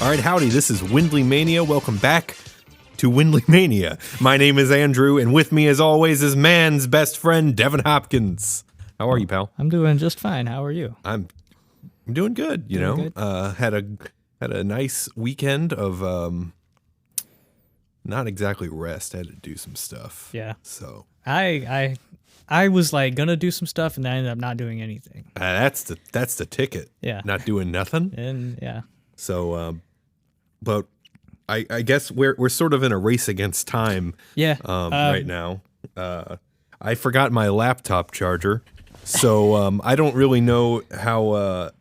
All right, howdy, this is WindleyMania. Welcome back to WindleyMania. My name is Andrew, and with me, as always, is man's best friend, Devin Hopkins. How are you, pal? I'm doing just fine. How are you? I'm doing good, you know. Good. Had a nice weekend of not exactly rest. I had to do some stuff. Yeah. So I was like gonna do some stuff, and I ended up not doing anything. that's the ticket. Yeah. Not doing nothing. And yeah. So, but I guess we're sort of in a race against time. Yeah. Right now. I forgot my laptop charger, so I don't really know how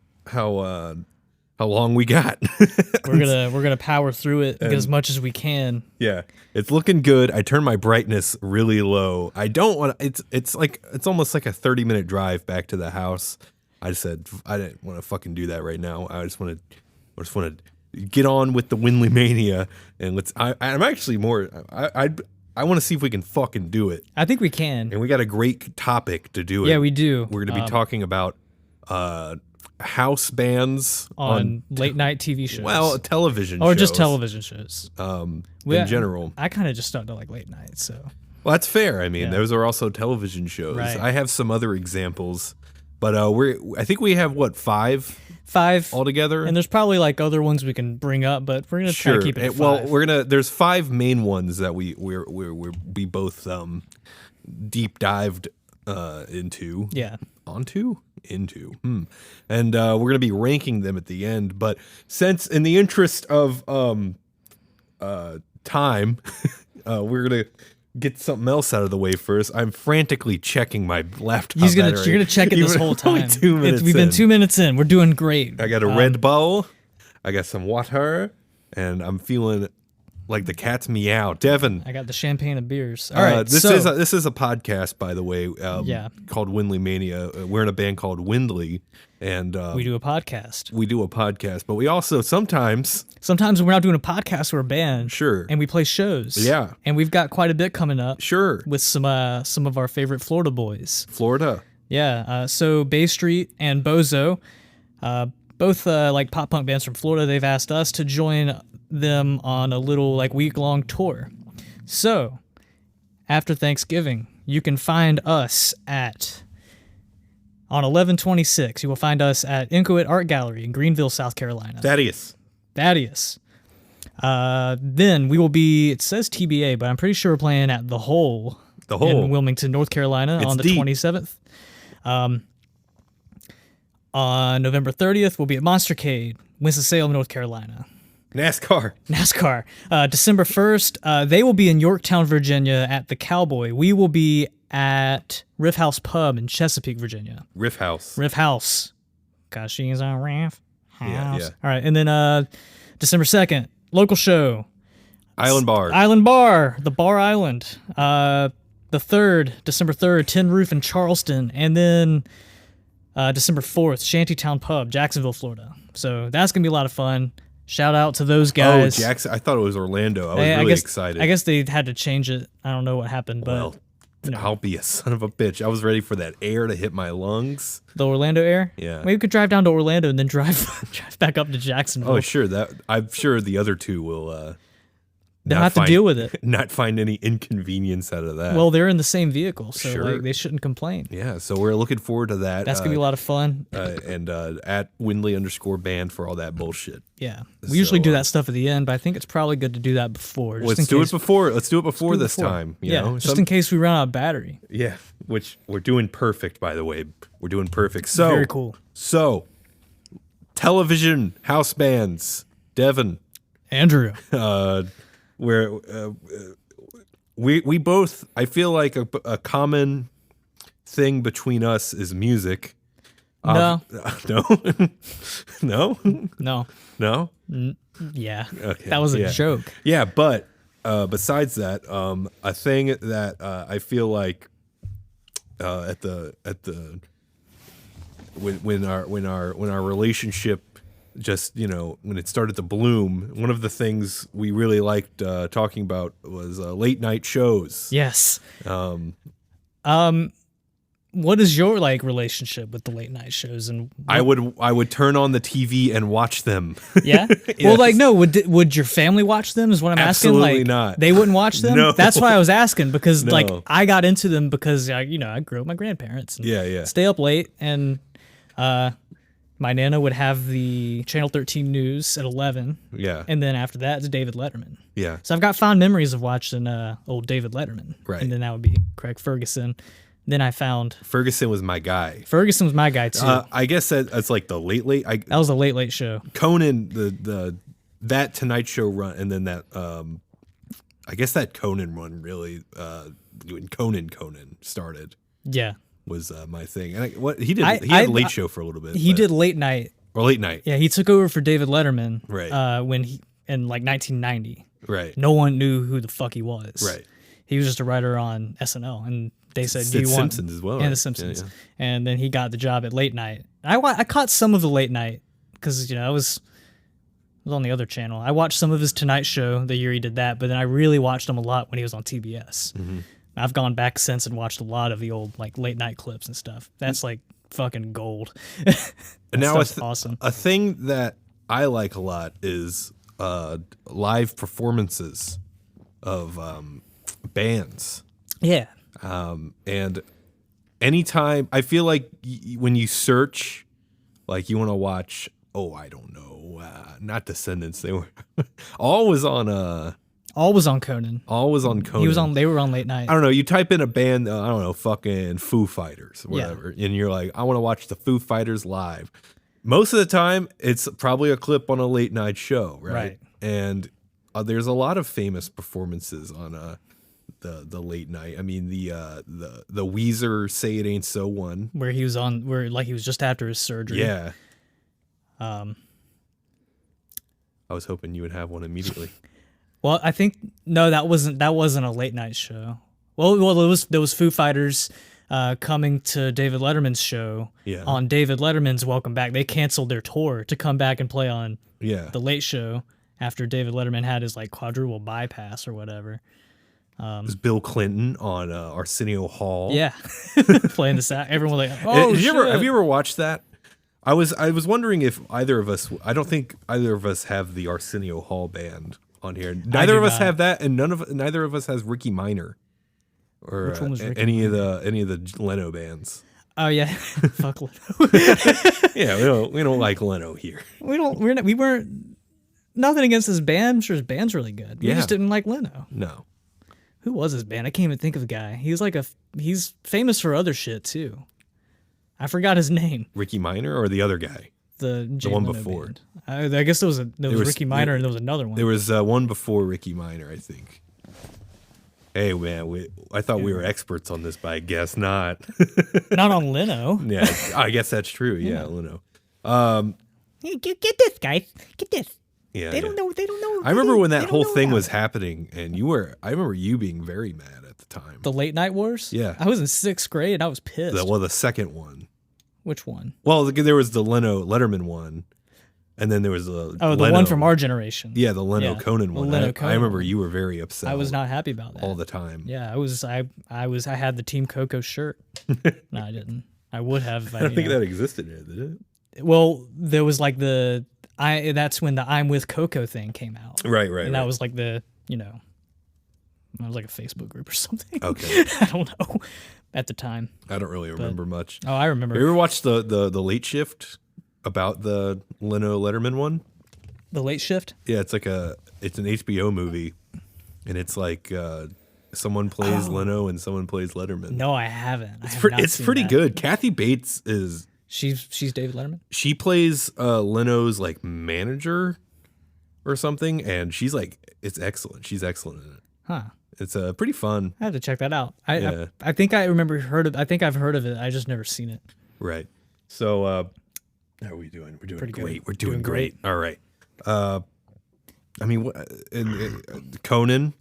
long we got. We're gonna power through it, get as much as we can. Yeah, it's looking good. I turned my brightness really low. I don't want to. It's almost like a 30-minute drive back to the house. I said I didn't want to fucking do that right now. I just want to get on with the WindleyMania, and I'm actually more. I want to see if we can fucking do it. I think we can. And we got a great topic to do it. Yeah, we do. We're going to be talking about house bands on late night TV shows. Well, television shows. Or just television shows. In general. I kind of just don't like late night, so. Well, that's fair. I mean, those are also television shows. Right. I have some other examples, but I think we have five altogether. And there's probably like other ones we can bring up, but we're gonna try to keep it at 5. Well, there's 5 main ones that we both deep dived into. Yeah. Into. And we're gonna be ranking them at the end. But since in the interest of time, we're gonna get something else out of the way first. I'm frantically checking my laptop. You're gonna check it this whole time. 2 minutes. We've been 2 minutes in. We're doing great. I got a Red Bull. I got some water, and I'm feeling like the cat's meow. Devin, I got the champagne and beers. All right. This is a podcast, by the way. Called WindleyMania. We're in a band called Windley, and we do a podcast. We do a podcast, but we also sometimes we're not doing a podcast. We're a band. Sure. And we play shows. Yeah. And we've got quite a bit coming up. Sure. With some of our favorite Florida boys. Florida. Yeah. So Bay Street and Bozo, both like pop punk bands from Florida. They've asked us to join them on a little like week-long tour. So after Thanksgiving, you can find us on 11/26. You will find us at Incoit Art Gallery in Greenville, South Carolina. Thaddeus. Then we will be, it says TBA, but I'm pretty sure we're playing at The Hole in Wilmington, North Carolina on the 27th. On November 30th, we'll be at Monstercade, Winston-Salem, North Carolina. NASCAR. December 1st, they will be in Yorktown, Virginia at the Cowboy. We will be at Riff House Pub in Chesapeake, Virginia. Riff House. Cause she's a Riff House. Yeah. All right, and then December 2nd, local show. Island Bar, the Bar Island. The 3rd, December 3rd, Tin Roof in Charleston. And then December 4th, Shantytown Pub, Jacksonville, Florida. So that's going to be a lot of fun. Shout out to those guys. Oh, Jackson. I thought it was Orlando. I was really excited. I guess they had to change it. I don't know what happened, but I'll be a son of a bitch. I was ready for that air to hit my lungs. The Orlando air? Yeah. Maybe we could drive down to Orlando and then drive back up to Jacksonville. Oh, sure. I'm sure the other two will they'll have to deal with it. Not find any inconvenience out of that. Well, they're in the same vehicle, so sure. they shouldn't complain. Yeah, so we're looking forward to that. That's going to be a lot of fun. And at Windley_band for all that bullshit. Yeah. We usually do that stuff at the end, but I think it's probably good to do that before. Let's do it before this time. You know? Just in case we run out of battery. Yeah, which we're doing perfect, by the way. We're doing perfect. So very cool. So, television, house bands, Devin. Andrew. Where we both, I feel like a common thing between us is music. No. No. Yeah. Okay. That was a joke. Yeah, but besides that, a thing that I feel like when our relationship just, when it started to bloom, one of the things we really liked talking about was late night shows. Yes. what is your like relationship with the late night shows? And I would turn on the TV and watch them. yeah. Well, like no, would your family watch them? Is what I'm asking. Absolutely Like not. they wouldn't watch them. No. That's why I was asking because like No. I got into them because I grew up with my grandparents. And Yeah. stay up late and my nana would have the Channel 13 news at 11. Yeah. And then after that, it's David Letterman. Yeah. So I've got fond memories of watching old David Letterman. Right. And then that would be Craig Ferguson. Then I found Ferguson was my guy. Ferguson was my guy too. I guess that's like the late. That was a late show. Conan, that Tonight Show run, and then that I guess that Conan run really when Conan started Yeah. was my thing. And he did he I- had Late Show for a little bit. He did late night. or Late Night. Yeah, he took over for David Letterman. Right. When he in like 1990. Right. No one knew who the fuck he was. Right. He was just a writer on SNL, and they said, "Do you It's want?" Simpsons as well, And right? The Simpsons. Yeah, And then he got the job at late night. I caught some of the late night because I was on the other channel. I watched some of his Tonight Show the year he did that, but then I really watched him a lot when he was on TBS. Mm-hmm. I've gone back since and watched a lot of the old like late night clips and stuff. That's like fucking gold. And now it's awesome. A thing that I like a lot is live performances of bands. Yeah. And anytime I feel like when you search, like you want to watch, I don't know, not Descendants. They were all was on Conan. All was on Conan. They were on late night. I don't know. You type in a band, I don't know, fucking Foo Fighters, whatever, and you're like, I want to watch the Foo Fighters live. Most of the time, it's probably a clip on a late night show, right? Right. And there's a lot of famous performances on the late night. I mean, the Weezer "Say It Ain't So" one, where he was just after his surgery. Yeah. I was hoping you would have one immediately. Well, I think no, that wasn't a late night show. Well, there was Foo Fighters coming to David Letterman's show on David Letterman's Welcome Back. They canceled their tour to come back and play on the Late Show after David Letterman had his like quadruple bypass or whatever. It was Bill Clinton on Arsenio Hall. Yeah, playing the sax. Everyone was like, "Oh, shit." Have you ever watched that? I was wondering if either of us. I don't think either of us have the Arsenio Hall band on here. Neither of us have that, and neither of us has Ricky Minor or Which one was Ricky any of the Leno bands. Oh yeah, fuck Leno. Yeah, we don't like Leno here. We weren't. Nothing against his band. I'm sure his band's really good. We just didn't like Leno. No. Who was his band? I can't even think of the guy. He's famous for other shit too. I forgot his name. Ricky Minor or the other guy? The one Leno before. band. I guess there was Ricky Minor and there was another one. There was one before Ricky Minor, I think. Hey man, I thought we were experts on this, but I guess not. Not on Leno. Yeah, I guess that's true. Yeah, Leno. Hey, get this, guys. Get this. Yeah, They don't know. They don't know. I remember when they that don't whole know thing about was it. happening, and I remember you being very mad at the time. The late night wars. Yeah. I was in 6th grade and I was pissed. The second one. Which one? Well, there was the Letterman one, and then there was the The one from our generation. Yeah, the Leno Yeah, Conan the one. Leno I Conan remember one. you were very upset. I was not happy about that all the time. Yeah, I had the Team Coco shirt. No, I didn't. I would have. I don't think that existed yet, did it? Well, there was like that's when the I'm with Coco thing came out. Right. And that was like that was like a Facebook group or something. Okay. I don't know at the time. I don't really remember much. Oh, I remember. Have you ever watched the Late Shift about the Leno Letterman one? The Late Shift? Yeah, it's an HBO movie, and it's like someone plays Leno and someone plays Letterman. No, I haven't. It's pretty good. Kathy Bates is. She's David Letterman. She plays Leno's like manager or something, and she's like, it's excellent. She's excellent in it. Huh. It's pretty fun. I have to check that out. Yeah. I think I I've heard of it. I just never seen it. Right. So how are we doing? We're doing Pretty great. good. We're doing Doing great. All right. I mean, Conan.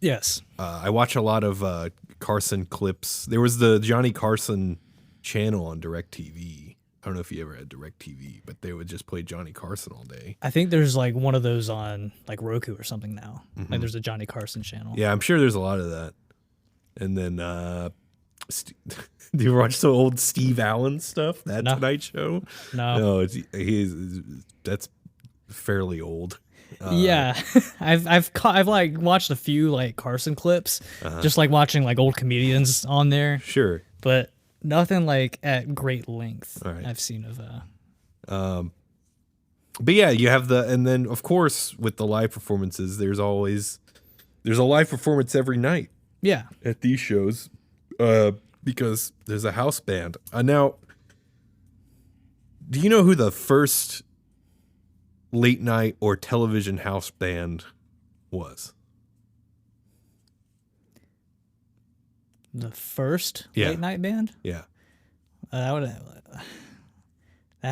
Yes. I watch a lot of Carson clips. There was the Johnny Carson channel on DirecTV. I don't know if you ever had DirecTV, but they would just play Johnny Carson all day. I think there's like one of those on like Roku or something now. Like there's a Johnny Carson channel. Yeah, I'm sure there's a lot of that. And then Do you watch some old Steve Allen stuff? That No. Tonight Show? No. No, that's fairly old. Yeah, I've like watched a few like Carson clips, just like watching like old comedians on there, Sure. but nothing like at great length. All right. I've seen of. But yeah, you have and then of course with the live performances, there's a live performance every night Yeah, at these shows, because there's a house band. Now, do you know who the first late night or television house band was? the first Yeah. late night band. Yeah. That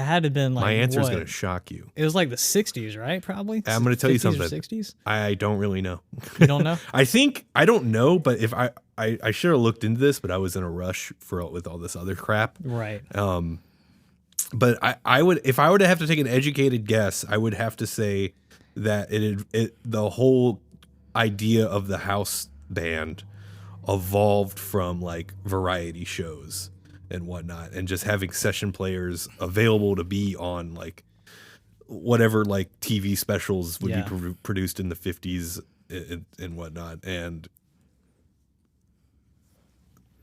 had to have been like My answer is what? going to shock you. It was like the '60s, right? Probably. I'm going to tell you 50s or something. '60s. I don't really know. You don't know? I don't know, but if I should have looked into this, but I was in a rush with all this other crap. Right. But I would, if I were to have to take an educated guess, I would have to say that the whole idea of the house band evolved from like variety shows and whatnot, and just having session players available to be on like whatever like TV specials would be produced in the 50s and whatnot, and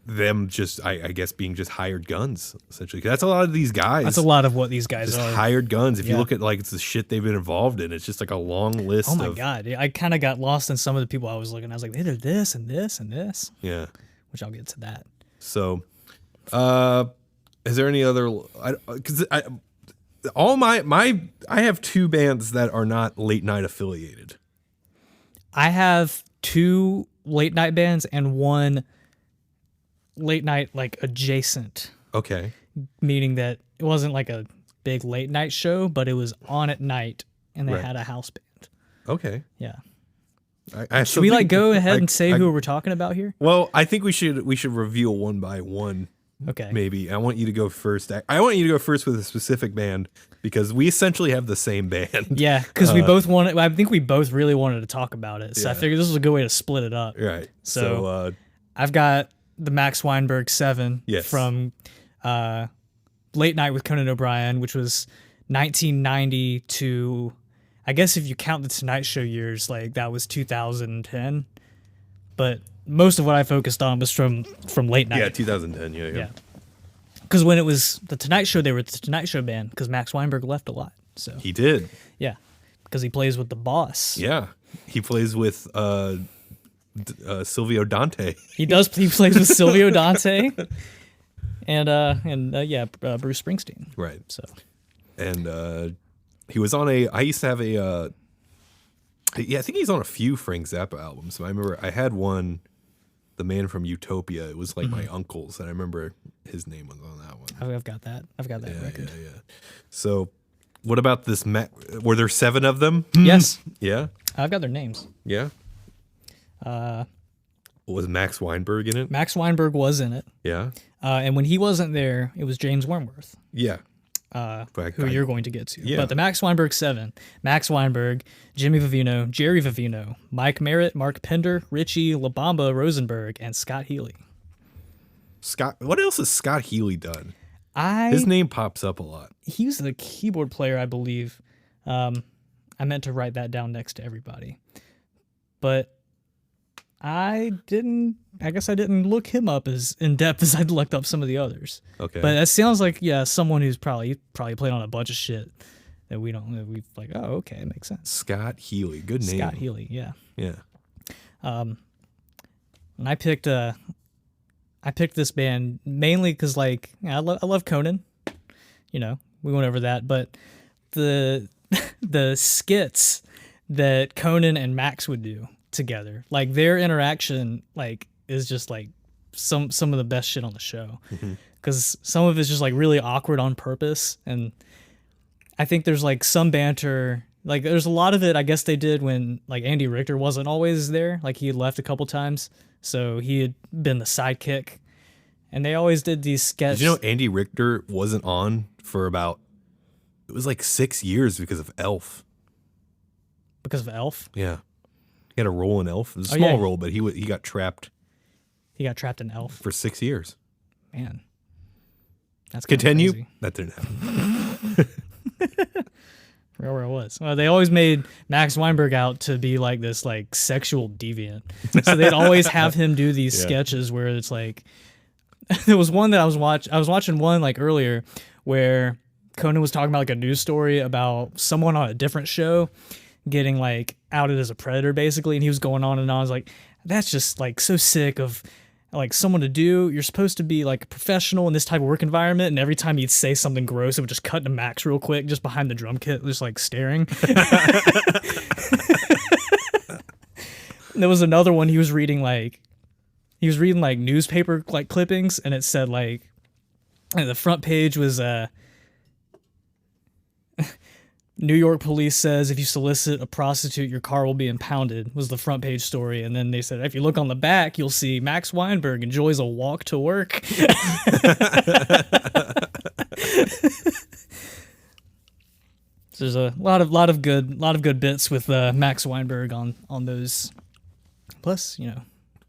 them just I guess being just hired guns essentially. 'Cause that's a lot of these guys. That's a lot of what these guys just are. hired guns. If you look at like the shit they've been involved in, it's just like a long list. Oh my god! I kind of got lost in some of the people I was looking at. I was like, they did this and this and this. Yeah. Which I'll get to that. So, is there any other? Because I have two bands that are not late night affiliated. I have 2 late night bands and 1 late night like adjacent. Okay. Meaning that it wasn't like a big late night show, but it was on at night and they Right. had a house band. Okay. Yeah. Should we like go ahead and say who we're talking about here? Well, I think we should reveal one by one. Okay. Maybe. I want you to go first. I want you to go first with a specific band because we essentially have the same band. Yeah, because we both wanted. I think we both really wanted to talk about it, so I Yeah. figured this was a good way to split it up. Right. So, I've got the Max Weinberg 7 Yes. from Late Night with Conan O'Brien, which was 1990 to, I guess if you count the Tonight Show years, like that was 2010. But most of what I focused on was from Late Night. yeah, 2010. Yeah. Yeah. Because when it was the Tonight Show, they were the Tonight Show band because Max Weinberg left a lot. So He did. yeah, because he plays with the boss. Yeah. He plays with Silvio Dante. He does. He plays with Silvio Dante, and Bruce Springsteen. Right. So And he was on I used to have I think he's on a few Frank Zappa albums. I remember I had one, The Man from Utopia. It was like my uncle's, and I remember his name was on that one. I've got that. I've got that record. Yeah. So, what about this? Were there 7 of them? Yes, Yeah. I've got their names. Yeah. Was Max Weinberg in it? Max Weinberg was in it, Yeah. and when he wasn't there, it was James Wormworth, Yeah. who you're going to get to. Yeah. But the Max Weinberg 7, Max Weinberg, Jimmy Vivino, Jerry Vivino, Mike Merritt, Mark Pender, Richie, LaBamba Rosenberg, and Scott Healy. Scott. What else has Scott Healy done? His name pops up a lot. He was the keyboard player, I believe. I meant to write that down next to everybody, but I guess I didn't look him up as in depth as I'd looked up some of the others. Okay. But that sounds like someone who's probably played on a bunch of shit that we've like. Oh, okay, it makes sense. Scott Healy. Good name. Scott Healy, yeah. Yeah. And I picked this band mainly because like I love Conan. You know, we went over that, but the skits that Conan and Max would do together, like their interaction, like is just like some of the best shit on the show. Because some of it's just like really awkward on purpose, and I think there's like some banter. Like there's a lot of it I guess they did when like Andy Richter wasn't always there. Like he had left a couple times, so he had been the sidekick, and they always did these sketches. Did you know Andy Richter wasn't on for about, it was like 6 years because of Elf. Because of Elf? Yeah. He had a role in Elf. It was a Oh, small yeah. role, but he got trapped He got trapped in Elf. for 6 years. Man, that's kinda Continue. crazy. That didn't happen. Forgot where I was. Well, they always made Max Weinberg out to be like this like sexual deviant. So they'd always have him do these sketches where it's like there was one that I was watching one like earlier where Conan was talking about like a news story about someone on a different show getting like outed as a predator basically, and he was going on and on. I was like, that's just like so sick of like someone to do. You're supposed to be like a professional in this type of work environment, and every time he'd say something gross, it would just cut to Max real quick, just behind the drum kit, just like staring. There was another one he was reading like newspaper like clippings, and it said like, and the front page was New York police says if you solicit a prostitute, your car will be impounded, was the front page story. And then they said, if you look on the back, you'll see Max Weinberg enjoys a walk to work. There's a lot of good bits with Max Weinberg on those. Plus, you know,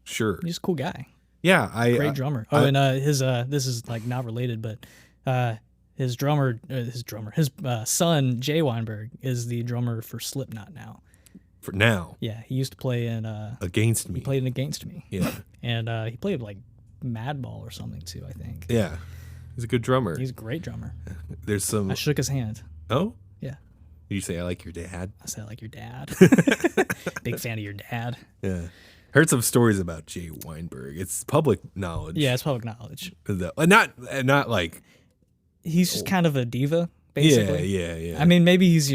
Sure. he's a cool guy. Yeah. Great drummer. His this is like not related, but his son Jay Weinberg is the drummer for Slipknot now. For now. Yeah, he used to play in Against Me. He played in Against Me. Yeah. And he played like Madball or something too, I think. Yeah. He's a good drummer. He's a great drummer. There's some. I shook his hand. Oh? Yeah. Did you say I like your dad? I said I like your dad. Big fan of your dad. Yeah. Heard some stories about Jay Weinberg. It's public knowledge. Yeah, it's public knowledge. Not like. He's just kind of a diva, basically. Yeah. I mean, maybe he's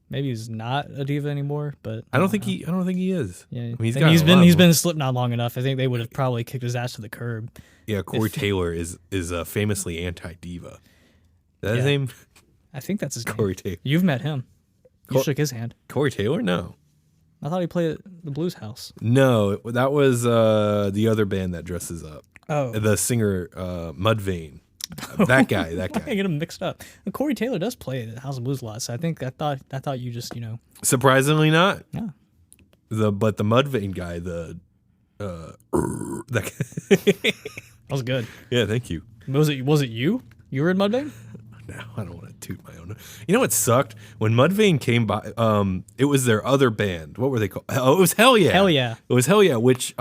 maybe he's not a diva anymore, but I don't think he is. Yeah, I mean, he's been in Slipknot long enough. I think they would have probably kicked his ass to the curb. Yeah, Corey Taylor is famously anti-diva. Is that his name? I think that's his Corey name. Taylor. You've met him. You shook his hand. Corey Taylor? No. I thought he played at the Blues House. No, that was the other band that dresses up. Oh. The singer Mudvayne. That guy. I get him mixed up. And Corey Taylor does play at House of Blues a lot, so I thought you just, Surprisingly not. Yeah. But the Mudvayne guy, that was good. Yeah, thank you. Was it you? You were in Mudvayne? No, I don't want to toot my own. You know what sucked? When Mudvayne came by, it was their other band. What were they called? Oh, it was Hell Yeah. Hell Yeah. It was Hell Yeah, which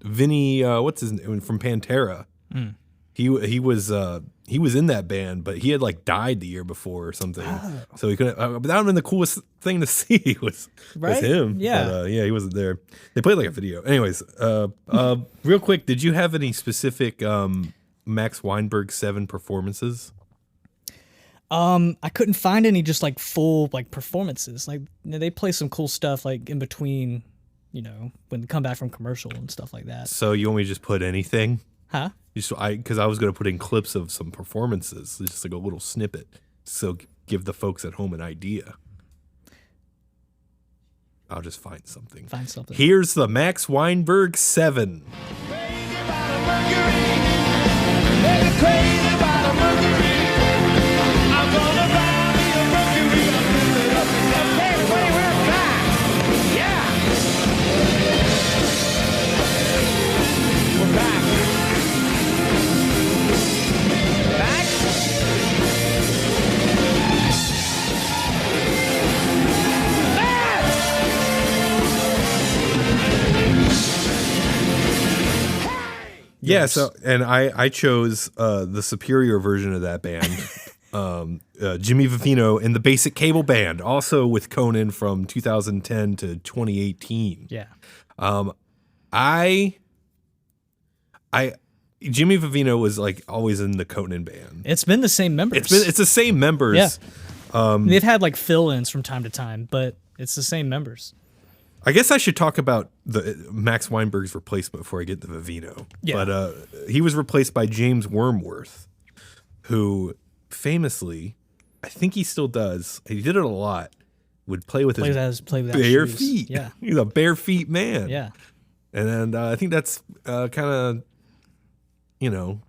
Vinny, what's his name from Pantera? He was in that band, but he had like died the year before or something, so he couldn't. But that would have been the coolest thing to see was him. Yeah, but, he wasn't there. They played like a video. Anyways, real quick, did you have any specific Max Weinberg 7 performances? I couldn't find any just like full like performances. Like they play some cool stuff like in between, when they come back from commercial and stuff like that. So you want me to just put anything? Huh? Because I was going to put in clips of some performances, just like a little snippet, so give the folks at home an idea. I'll just find something. Here's the Max Weinberg 7. Yeah, so and I chose the superior version of that band, Jimmy Vivino and the Basic Cable Band, also with Conan from 2010 to 2018. Yeah, Jimmy Vivino was like always in the Conan band. It's been the same members. It's the same members. Yeah, they've had like fill-ins from time to time, but it's the same members. I guess I should talk about the Max Weinberg's replacement before I get to Vivino. Yeah. But he was replaced by James Wormworth, who famously, I think he still does, he did it a lot, would play with his bare feet. Yeah. He's a bare feet man. Yeah. And then I think that's kind of, You know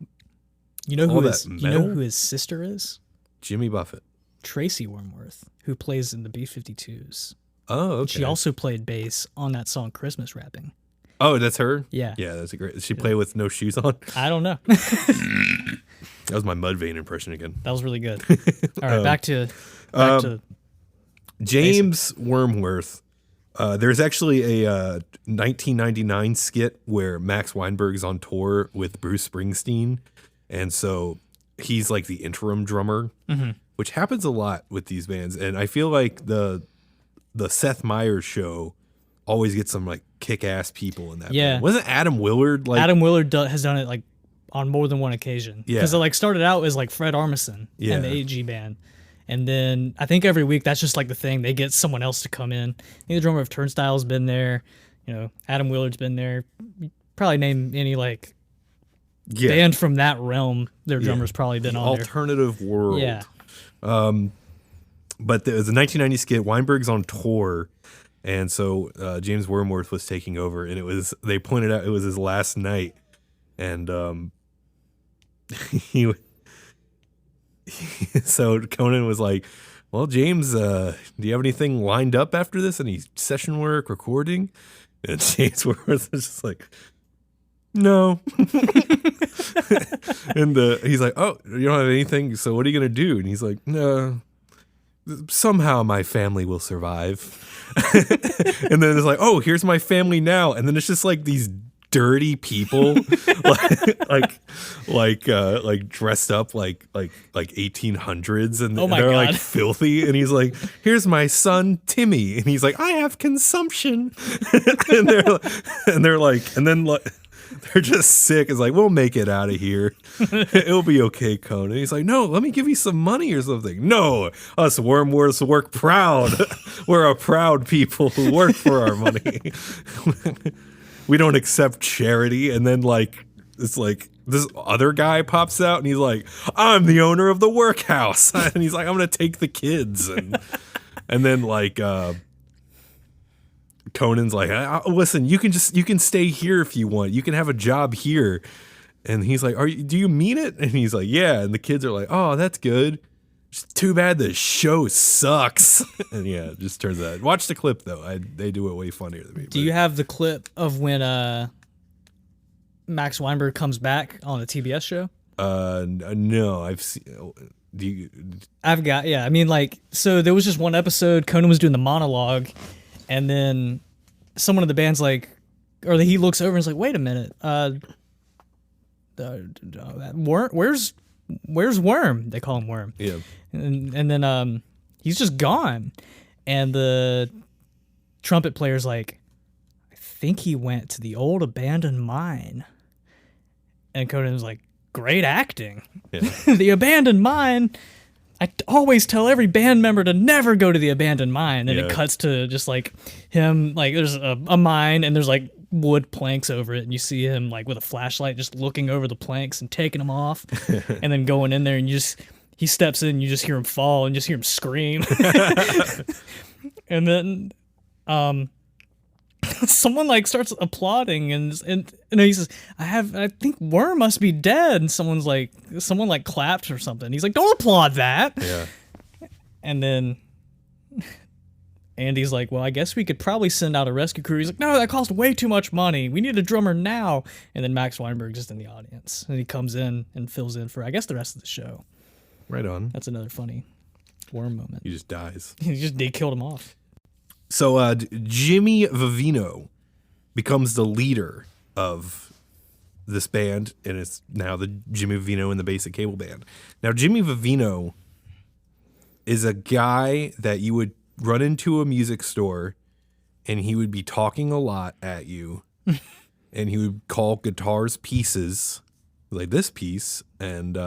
who his sister is? Jimmy Buffett. Tracy Wormworth, who plays in the B-52s. Oh, okay. She also played bass on that song Christmas Wrapping. Oh, that's her? Yeah. Yeah, that's a great. Does she play with no shoes on? I don't know. That was my Mudvayne impression again. That was really good. All right, back to James Wormworth. There's actually a 1999 skit where Max Weinberg's on tour with Bruce Springsteen, and so he's like the interim drummer, which happens a lot with these bands. And I feel like the Seth Meyers show always gets some like kick-ass people in that band. Wasn't Adam Willard like... Adam Willard has done it like on more than one occasion. Yeah. Because it like started out as like Fred Armisen and the AG band. And then I think every week that's just like the thing. They get someone else to come in. I think the drummer of Turnstile's been there. You know, Adam Willard's been there. Probably name any like band from that realm. Their drummer's probably been on there. Alternative world. Yeah. But there was a 1990 skit. Weinberg's on tour, and so James Wormworth was taking over, and they pointed out it was his last night, and so Conan was like, well, James, do you have anything lined up after this? Any session work, recording? And James Wormworth was just like, no. And he's like, oh, you don't have anything, so what are you going to do? And he's like, no, somehow my family will survive. And then it's like, oh, here's my family now. And then it's just like these dirty people like dressed up like 1800s, and they're like filthy, and he's like, here's my son Timmy, and he's like, I have consumption. and they're just sick. It's like, we'll make it out of here. It'll be okay, Conan. He's like, no, let me give you some money or something. No, us Wormworths work proud. We're a proud people who work for our money. We don't accept charity. And then like, it's like this other guy pops out and he's like, I'm the owner of the workhouse. And he's like, I'm going to take the kids. And then like, Conan's like, listen, you can stay here if you want. You can have a job here. And he's like, do you mean it? And he's like, yeah. And the kids are like, oh, that's good. It's too bad the show sucks. And yeah, it just turns out. Watch the clip though. They do it way funnier than me. Do you have the clip of when Max Weinberg comes back on the TBS show? No, I've seen. I've got, yeah. I mean, like, so there was just one episode. Conan was doing the monologue, and then someone in the band's like, or he looks over and is like, wait a minute, where's Worm? They call him Worm. Yeah. And then he's just gone. And the trumpet player's like, I think he went to the old abandoned mine. And Conan was like, great acting. Yeah. The abandoned mine. I always tell every band member to never go to the abandoned mine. And it cuts to just like him, like there's a mine and there's like wood planks over it. And you see him like with a flashlight just looking over the planks and taking them off. And then going in there and he steps in and you just hear him fall and just hear him scream. And then someone like starts applauding and he says, I think Worm must be dead. And someone clapped or something. He's like, don't applaud that. Yeah. And then Andy's like, well, I guess we could probably send out a rescue crew. He's like, no, that cost way too much money. We need a drummer now. And then Max Weinberg's just in the audience. And he comes in and fills in for, I guess, the rest of the show. Right on. That's another funny Worm moment. He just dies. They killed him off. So Jimmy Vivino becomes the leader of this band, and it's now the Jimmy Vivino and the Basic Cable Band. Now, Jimmy Vivino is a guy that you would run into a music store, and he would be talking a lot at you, and he would call guitars pieces, like this piece, and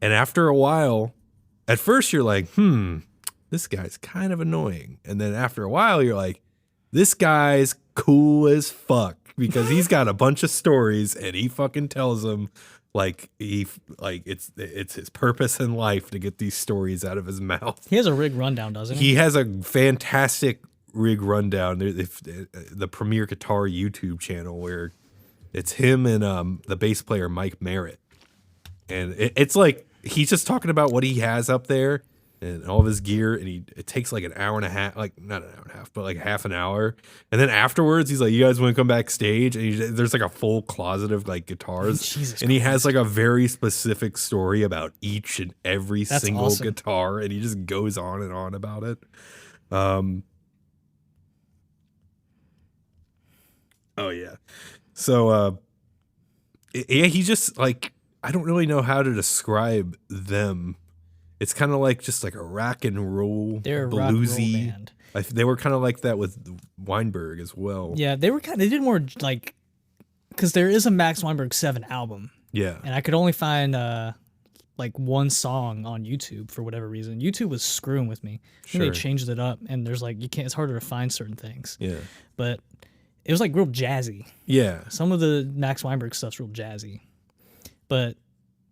after a while, at first you're like, this guy's kind of annoying. And then after a while, you're like, this guy's cool as fuck because he's got a bunch of stories and he fucking tells them it's his purpose in life to get these stories out of his mouth. He has a rig rundown, doesn't he? He has a fantastic rig rundown. The Premier Guitar YouTube channel where it's him and the bass player Mike Merritt. And it's like he's just talking about what he has up there. and all of his gear, and it takes like an hour and a half, like not an hour and a half, but like half an hour. And then afterwards, he's like, "You guys want to come backstage?" And there's like a full closet of like guitars, Jesus and he has like a very specific story about each and every single awesome. guitar, and he just goes on and on about it. Oh yeah, so yeah, he just like, I don't really know how to describe them. It's kind of like just like a rock and roll, They're a rock and roll bluesy band. They were kind of like that with Weinberg as well. Yeah, they did more like, because there is a Max Weinberg 7 album, Yeah. and I could only find like one song on YouTube for whatever reason. YouTube was screwing with me. I think Sure. they changed it up, and there's like, it's harder to find certain things. Yeah. But it was like real jazzy. Yeah. Some of the Max Weinberg stuff's real jazzy, but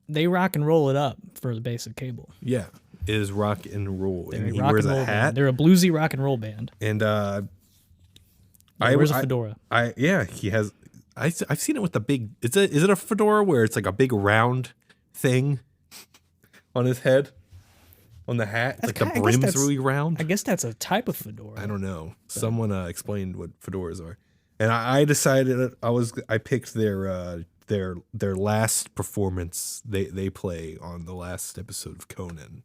they rock and roll it up for the Basic Cable. Yeah. It is rock and roll. They're And a he rock wears and roll a hat. band. They're a bluesy rock and roll band. And He wears a fedora. He has. I've seen it with the big. Is it a fedora where it's like a big round thing on his head, on the hat? It's like the brim's really round. I guess that's a type of fedora. I don't know. Someone explained what fedoras are, and I decided I picked their last performance they play on the last episode of Conan.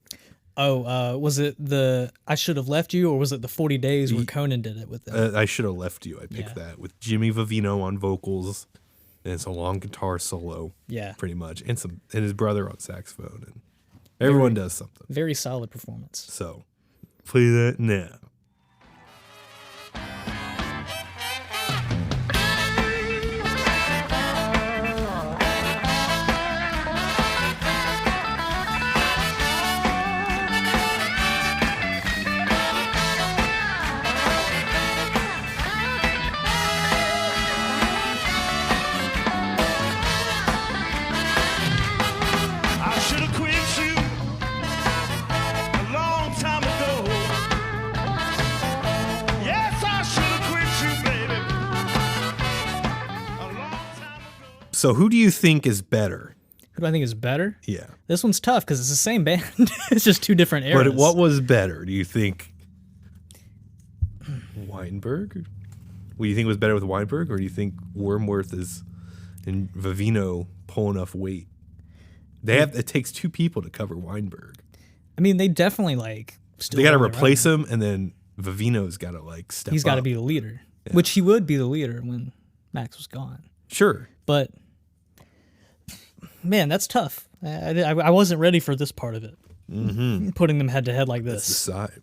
Oh, was it the I Should Have Left You, or was it the 40 Days where Conan did it with them? I Should Have Left You. I picked that with Jimmy Vivino on vocals, and it's a long guitar solo. Yeah. Pretty much, and his brother on saxophone, and everyone does something. Very solid performance. So, play that now. I should have quit you a long time ago. Yes, I should have quit you, baby, a long time ago. So, who do you think is better? Who do I think is better? Yeah. This one's tough because it's the same band. It's just two different eras. But what was better? Do you think Weinberg? What do you think was better with Weinberg, or do you think Wormworth is and Vivino pull enough weight? It takes two people to cover Weinberg. I mean, they definitely like still. They got to rolling replace around. him, and then Vivino's got to like step. He's got to up. be the leader, which he would be the leader when Max was gone. Sure. But man, that's tough. I wasn't ready for this part of it. Mm-hmm. Putting them head to head like this. Decide.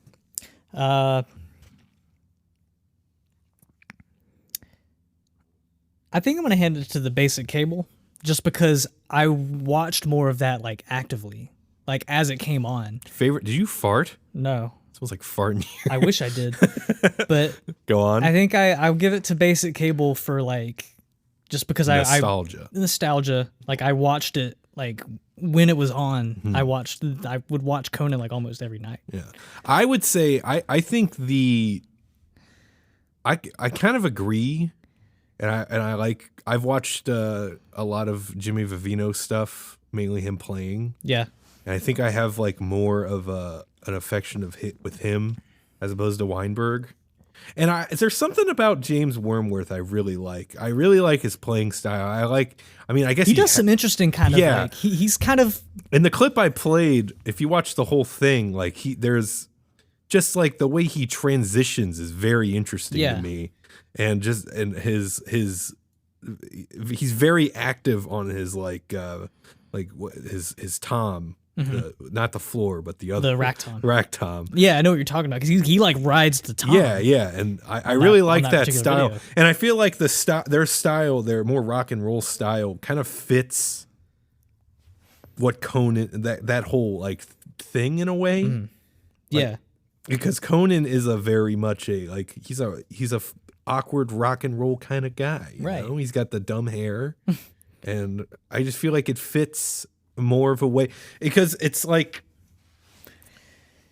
I think I'm gonna hand it to the Basic Cable, just because I watched more of that like actively, like as it came on. Favorite? Did you fart? No, It smells like farting here. I wish I did, but Go on. I think I'll give it to Basic Cable for like, just because Nostalgia. nostalgia. Like I watched it like when it was on. I would watch Conan like almost every night. Yeah. I would say I think I kind of agree, and I like, I've watched a lot of Jimmy Vivino stuff, mainly him playing, Yeah, and I think I have like more of an affection with him as opposed to Weinberg. And there's something about James Wormworth I really like. I really like his playing style. I guess he does some interesting kind of Yeah. like he's kind of in the clip I played, if you watch the whole thing, like there's just like the way he transitions is very interesting Yeah. to me. And his he's very active on his his tom, not the floor, but the other the rack tom. rack tom. Yeah, I know what you're talking about because he like rides the tom. Yeah, and I really like on that that particular style, video. and I feel like their more rock and roll style, kind of fits what Conan, that whole like thing in a way, yeah. because Conan is a very much he's a awkward rock and roll kind of guy, you Right. know? He's got the dumb hair, and I just feel like it fits more of a way, because it's like,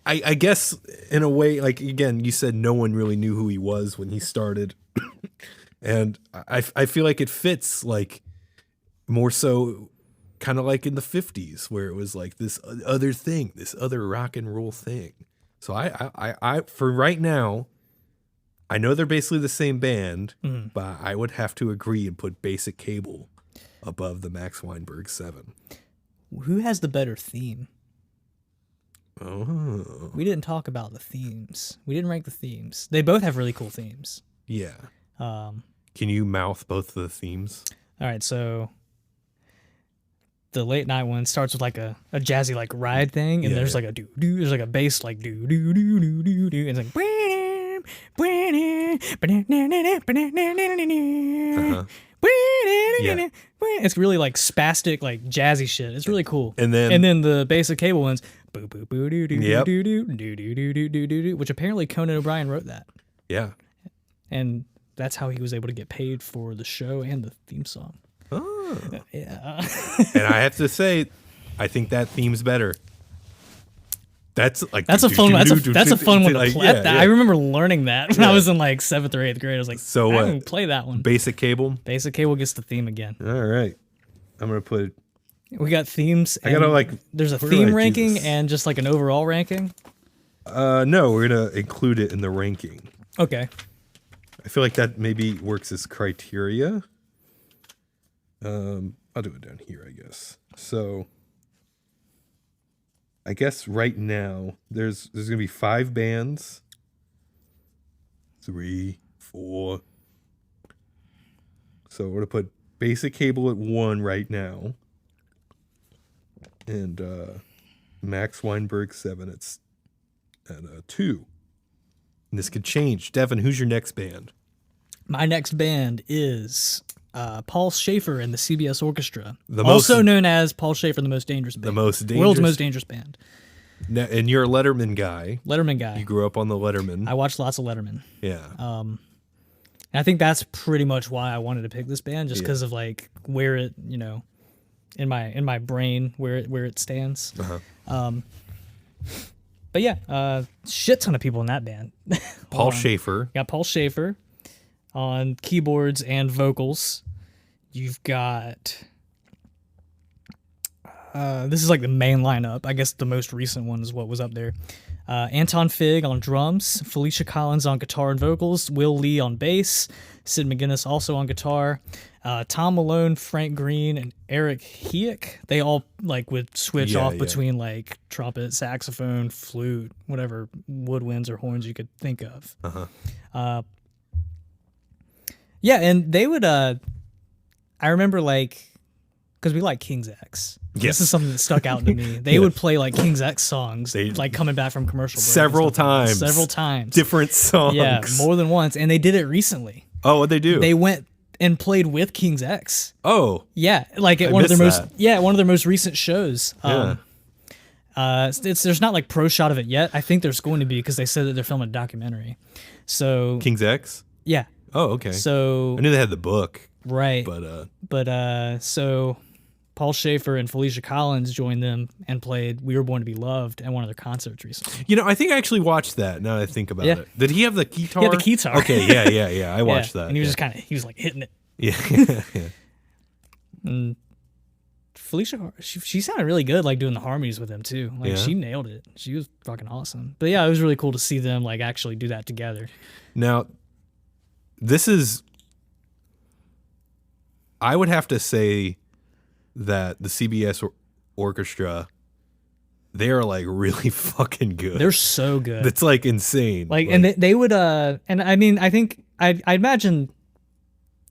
I guess in a way, like, again, you said no one really knew who he was when he started. And I feel like it fits like more so kind of like in the 50s where it was like this other thing, this other rock and roll thing. So I for right now, I know they're basically the same band, but I would have to agree and put Basic Cable above the Max Weinberg 7. Who has the better theme? Oh. We didn't talk about the themes. We didn't rank the themes. They both have really cool themes. Yeah. Um, Can you mouth both of the themes? all right, so the late night one starts with like a jazzy like ride thing, and there's like a do do. There's like a bass like do do do do do do. It's like. Yeah. It's really like spastic, like jazzy shit. It's really cool. And then the Basic Cable ones, boo boo boo doo doo Yep. doo doo doo doo doo doo doo doo, which apparently Conan O'Brien wrote that, yeah. and that's how he was able to get paid for the show and the theme song. Oh. Yeah. And I have to say, I think that theme's better. That's a fun one to like, play. yeah. I remember learning that when I was in like 7th or 8th grade. I was like, So I what? can play that one. Basic Cable. Basic Cable gets the theme again. All right. I'm gonna put. We got themes. I gotta like. There's a where do I theme do ranking this? and just like an overall ranking. No, we're gonna include it in the ranking. Okay. I feel like that maybe works as criteria. I'll do it down here, I guess. So I guess right now there's gonna be 5 bands. 3, 4. So we're gonna put Basic Cable at 1 right now. And Max Weinberg 7 at 2. And this could change. Devin, who's your next band? My next band is Paul Schaefer and the CBS Orchestra, The also most- known as Paul Schaefer and the Most Dangerous Band. Most World's Dangerous- Most Dangerous Band. Now, and you're a Letterman guy. Letterman guy. You grew up on the Letterman. I watched lots of Letterman. Yeah. And I think that's pretty much why I wanted to pick this band, just because of like where it, in my brain where it stands. Uh-huh. But yeah, shit ton of people in that band. Paul Schaefer. Got Paul Schaefer on keyboards and vocals. You've got this is like the main lineup. I guess the most recent one is what was up there. Anton Fig on drums, Felicia Collins on guitar and vocals, Will Lee on bass, Sid McGuinness also on guitar, Tom Malone, Frank Green, and Eric Heek. They all like would switch Yeah, off yeah. between like trumpet, saxophone, flute, whatever woodwinds or horns you could think of. Uh-huh. Yeah, and they would I remember like because we like King's X. Yes. This is something that stuck out to me. They Yes. would play like King's X songs, They- like coming back from commercial break and Several stuff like that. times. Several times. Different songs. Yeah, more than once, and they did it recently. Oh, what'd they do? They went and played with King's X. Oh. Yeah, like at I one of their missed most that. one of their most recent shows. Yeah. There's not like pro shot of it yet. I think there's going to be because they said that they're filming a documentary. So King's X? yeah, Oh, okay. so I knew they had the book, right, but so Paul Schaefer and Felicia Collins joined them and played "We Were Born to Be Loved" at one of their concerts recently. I think I actually watched that. Now that I think about Yeah. it, did he have the guitar? He had the guitar. Okay, yeah. I watched that. and he was yeah. just he was like hitting it. Yeah. And Felicia, she sounded really good, like doing the harmonies with them too. Like Yeah. she nailed it. She was fucking awesome. But yeah, it was really cool to see them like actually do that together. Now, this is. I would have to say that the CBS orchestra, they are like really fucking good. They're so good. That's like insane. Like, and they would, and I mean, I think I imagine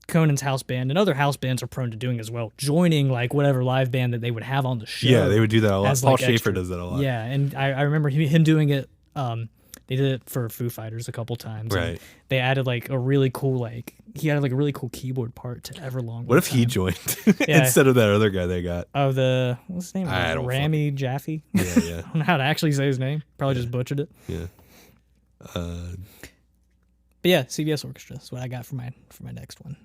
Conan's house band and other house bands are prone to doing as well, joining like whatever live band that they would have on the show. yeah, they would do that a lot. as, Paul like, Schaefer extra. does that a lot. Yeah, and I remember him doing it. They did it for Foo Fighters a couple times. and Right. They added like a really cool he added like a really cool keyboard part to Everlong. What if he joined Yeah. instead of that other guy they got? Oh, what's his name? I don't Rami Jaffe. Yeah. I don't know how to actually say his name. Probably just butchered it. Yeah. But yeah, CBS Orchestra is what I got for my next one.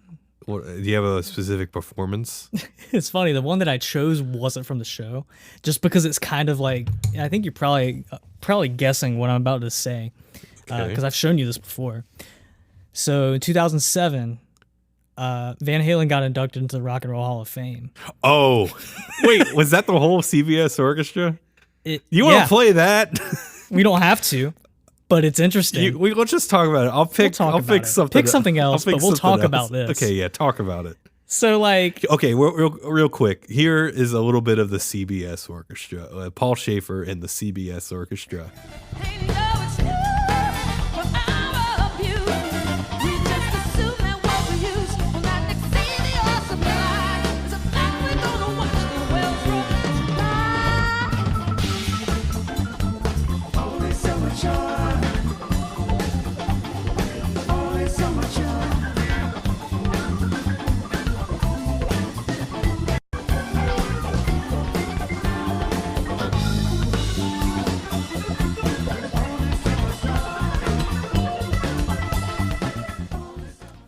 Do you have a specific performance? It's funny. The one that I chose wasn't from the show, just because it's kind of like I think you're probably guessing what I'm about to say, because Okay. I've shown you this before. So in 2007, Van Halen got inducted into the Rock and Roll Hall of Fame. Oh, wait, was that the whole CBS orchestra? You want Yeah. to play that? We don't have to, but it's interesting. Let's just talk about it. I'll pick something. Pick something else, but we'll something talk else. about this. Okay, yeah, talk about it. So, like, Okay, real quick. Here is a little bit of the CBS orchestra. Paul Schaefer and the CBS orchestra.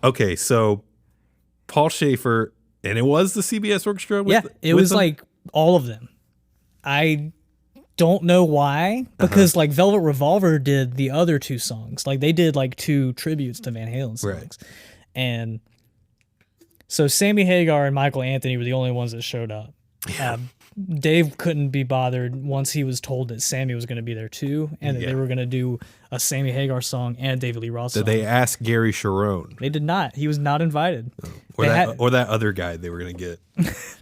Okay, so Paul Schaefer, and it was the CBS orchestra? It was them? like all of them. I don't know why, because like Velvet Revolver did the other two songs. Like they did like 2 tributes to Van Halen songs. Right. And so Sammy Hagar and Michael Anthony were the only ones that showed up. Dave couldn't be bothered once he was told that Sammy was going to be there too, and that they were going to do a Sammy Hagar song and a David Lee Roth song. Did they ask Gary Sharon? They did not. He was not invited. Or that other guy they were going to get.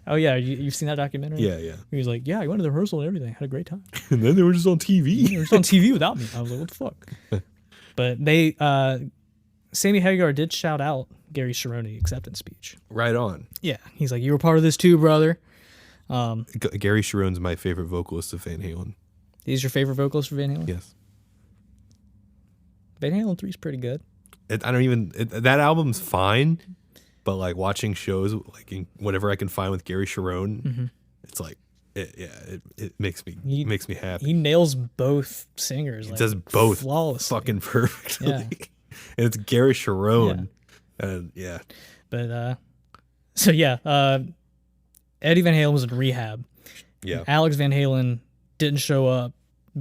Oh, yeah. You've seen that documentary? Yeah. He was like, yeah, I went to the rehearsal and everything. Had a great time. And then they were just on TV. They were just on TV without me. I was like, what the fuck? But they, Sammy Hagar did shout out Gary Sharon's acceptance speech. Right on. Yeah. He's like, you were part of this too, brother. Gary Sharon's my favorite vocalist of Van Halen. He's your favorite vocalist for Van Halen? Yes. Van Halen 3 is pretty good. That album's fine, but like watching shows, like whatever I can find with Gary Sharon, it's like, it makes me happy. He nails both singers. He does both flawlessly. fucking perfectly. Yeah. And it's Gary Sharon. And But, so yeah, Eddie Van Halen was in rehab. Yeah. Alex Van Halen didn't show up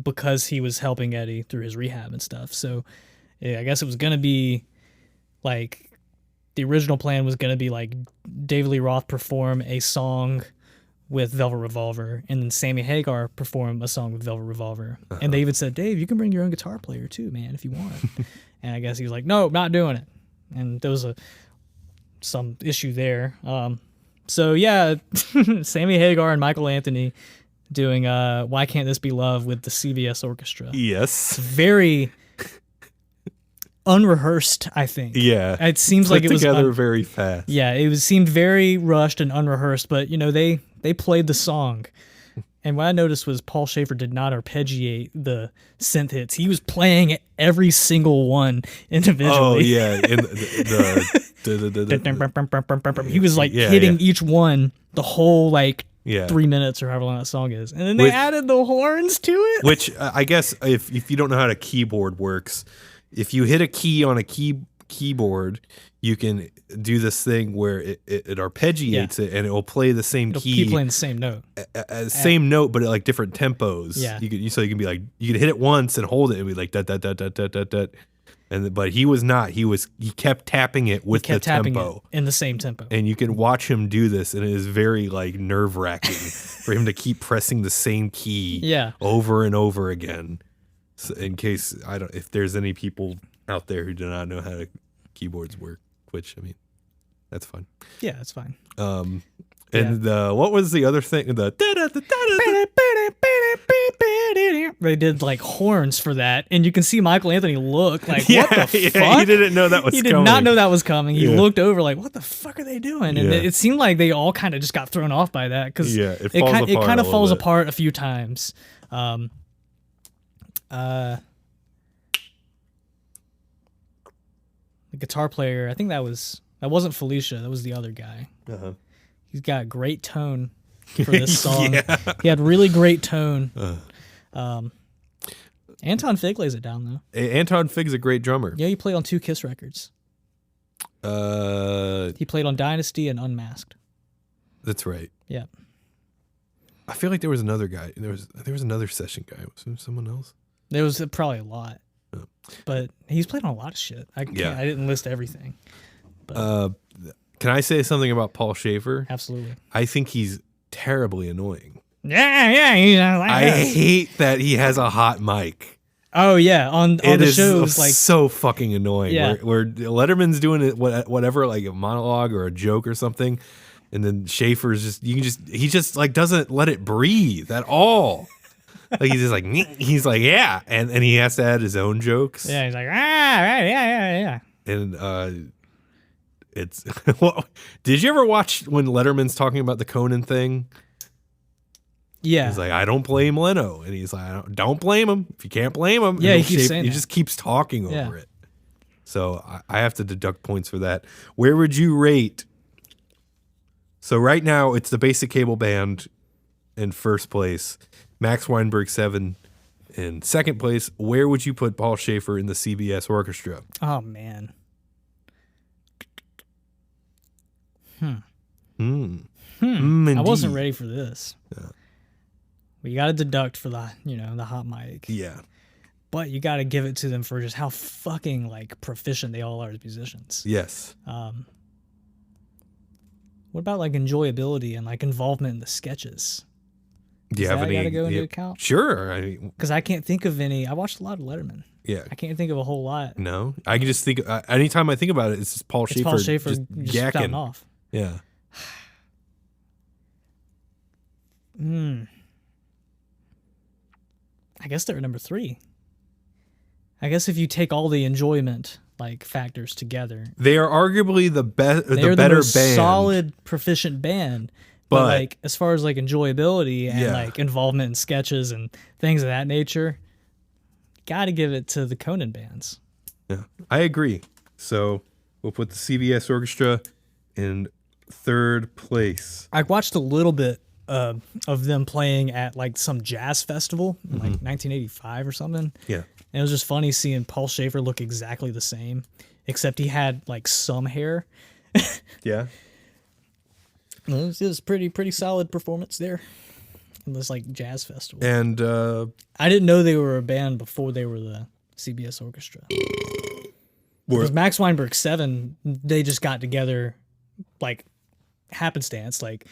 because he was helping Eddie through his rehab and stuff. So yeah, I guess it was going to be like the original plan was going to be like David Lee Roth perform a song with Velvet Revolver and then Sammy Hagar perform a song with Velvet Revolver. And they even said, Dave, you can bring your own guitar player too, man, if you want. And I guess he was like, no, not doing it. And there was some issue there. So yeah, Sammy Hagar and Michael Anthony doing Why Can't This Be Love with the CBS Orchestra. Yes. Very unrehearsed, I think. Yeah. It seems like it was together very fast. Yeah, seemed very rushed and unrehearsed, but you know, they played the song. And what I noticed was Paul Schaefer did not arpeggiate the synth hits. He was playing every single one individually. Oh yeah, he was like hitting each one the whole 3 minutes or however long that song is, and then they added the horns to it. Which I guess if you don't know how a keyboard works, if you hit a key on a keyboard, you can do this thing where it arpeggiates it and it will play the same key. Keep playing the same note. Same note, but at like different tempos. Yeah. So you can be like, you can hit it once and hold it and be like da da da da da da da. But he was not. He kept tapping it with the tempo. In the same tempo. And you can watch him do this, and it is very nerve wracking for him to keep pressing the same key over and over again. So in case if there's any people out there who do not know how keyboards work, which that's fine. Yeah, that's fine. What was the other thing? They did horns for that, and you can see Michael Anthony look like, what the fuck? He didn't know that was coming. He did not know that was coming. He looked over like, what the fuck are they doing? And it seemed like they all kind of just got thrown off by that because it kind of falls apart a few times. The guitar player, I think that wasn't Felicia. That was the other guy. He's got great tone for this song. He had really great tone. Anton Fig lays it down though. Anton Fig's a great drummer. Yeah, he played on 2 Kiss records. He played on Dynasty and Unmasked. That's right. Yeah. I feel like there was another guy. There was another session guy. Was there someone else? There was probably a lot. But he's played on a lot of shit. I didn't list everything. But. Can I say something about Paul Schaefer? Absolutely. I think he's terribly annoying. Yeah. He's like I this. hate that he has a hot mic. Oh yeah, on It the is shows like so fucking annoying. Yeah. Where Letterman's doing it, whatever, like a monologue or a joke or something, and then Schaefer's he just like doesn't let it breathe at all. Like he's just like yeah, and he has to add his own jokes. yeah, he's like right, yeah. And it's well, did you ever watch when Letterman's talking about the Conan thing? Yeah. He's like, I don't blame Leno, and he's like, don't blame him if you can't blame him. Yeah, And he keeps saying he that. just keeps talking Yeah. over it. So I have to deduct points for that. Where would you rate? So right now it's the Basic Cable Band in first place, Max Weinberg 7 in second place. Where would you put Paul Schaefer in the CBS Orchestra? Oh man. I wasn't Indeed. ready for this. Well, you got to deduct for the hot mic. Yeah. But you got to give it to them for just how fucking like proficient they all are as musicians. Yes. What about like enjoyability and like involvement in the sketches? Do you Does have that any? gotta go into yeah, account? Sure. I mean, Because I can't think of any. I watched a lot of Letterman. yeah. I can't think of a whole lot. No, I can just think. Anytime I think about it, it's just Paul It's Schaefer. Paul Schaefer just just spouting yakking. off. Yeah. I guess they're number 3. I guess if you take all the enjoyment like factors together, They are arguably the best, they're the better most band. solid, proficient band. But But- like as far as like enjoyability and Yeah. like involvement in sketches and things of that nature, got to give it to the Conan bands. Yeah, I agree. So we'll put the CBS Orchestra in third place. I watched a little bit of them playing at like some jazz festival in like 1985 or something. Yeah. And it was just funny seeing Paul Schaefer look exactly the same, except he had like some hair. Yeah. It was pretty solid performance there in this like jazz festival. And I didn't know they were a band before they were the CBS Orchestra. Because Max Weinberg 7, they just got together like happenstance. Like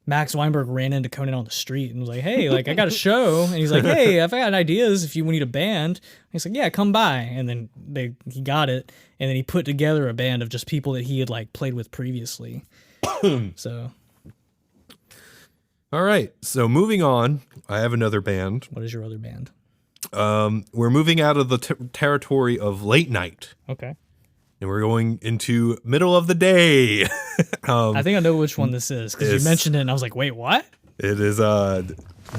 Max Weinberg ran into Conan on the street and was like, hey, like I got a show. And he's like, hey, I've got ideas if you need a band. And he's like, yeah, come by. And then he got it. And then he put together a band of just people that he had like played with previously. So all right. So moving on, I have another band. what is your other band? We're moving out of the territory of late night, Okay. and we're going into middle of the day. I think I know which one this is because you It's- mentioned it and I was like, wait, what? It is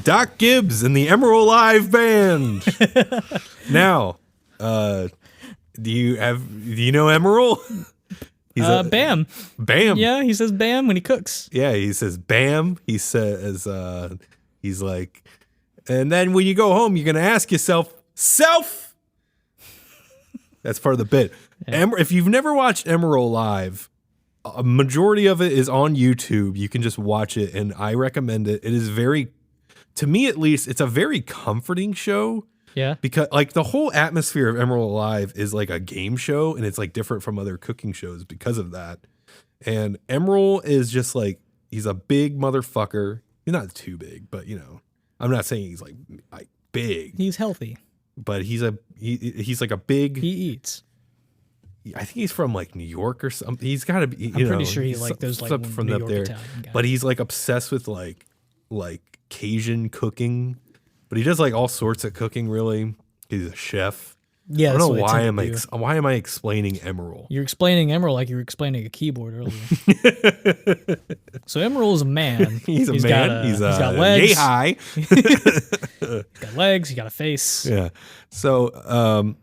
Doc Gibbs and the Emerald Live Band. Now, do you know Emerald? He's Bam. Bam. Yeah, he says bam when he cooks. Yeah, he says bam. He says he's like, and then when you go home, you're gonna ask yourself, self. That's part of the bit. If you've never watched Emerald Live, a majority of it is on YouTube. You can just watch it, and I recommend it. It is to me at least, it's a very comforting show. Yeah. Because like the whole atmosphere of Emerald Alive is like a game show, and it's like different from other cooking shows because of that. And Emerald is just like, he's a big motherfucker. He's not too big, but I'm not saying he's like big, He's healthy. but he's like a big. He eats. I think he's from like New York or something. He's got to be. I'm pretty sure he's like those like something from New up York there. Italian guys. But he's like obsessed with like Cajun cooking. But he does like all sorts of cooking. Really, he's a chef. Yeah, I don't that's know what why tend to do. why am I explaining Emerald? You're explaining Emerald like you were explaining a keyboard earlier. So Emerald is a man. He's a man. He's got legs. Yay high. He's got legs. He's got a face. Yeah. So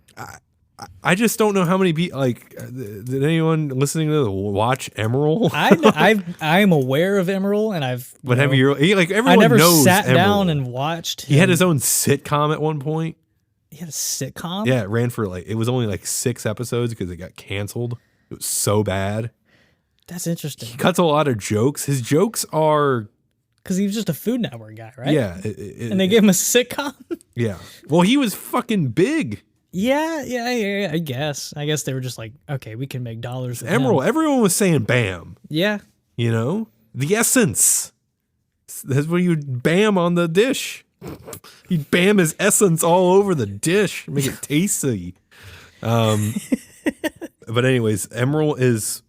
I just don't know how many did anyone listening to watch Emerald? I'm aware of Emerald, and I've. But have you like everyone I never knows sat Emerald. down and watched. He had him. his own sitcom at one point. He had a sitcom. Yeah, it ran for it was only like 6 episodes because it got canceled. It was so bad. That's interesting. He cuts a lot of jokes. His jokes are Because he was just a Food Network guy, right? yeah, And they gave him a sitcom. yeah. Well, he was fucking big. Yeah, I guess. I guess they were just like, okay, we can make dollars with Emerald. him. Everyone was saying bam. Yeah. You know, the essence. That's when you bam on the dish. He'd bam his essence all over the dish, make it tasty. But anyways, Emerald is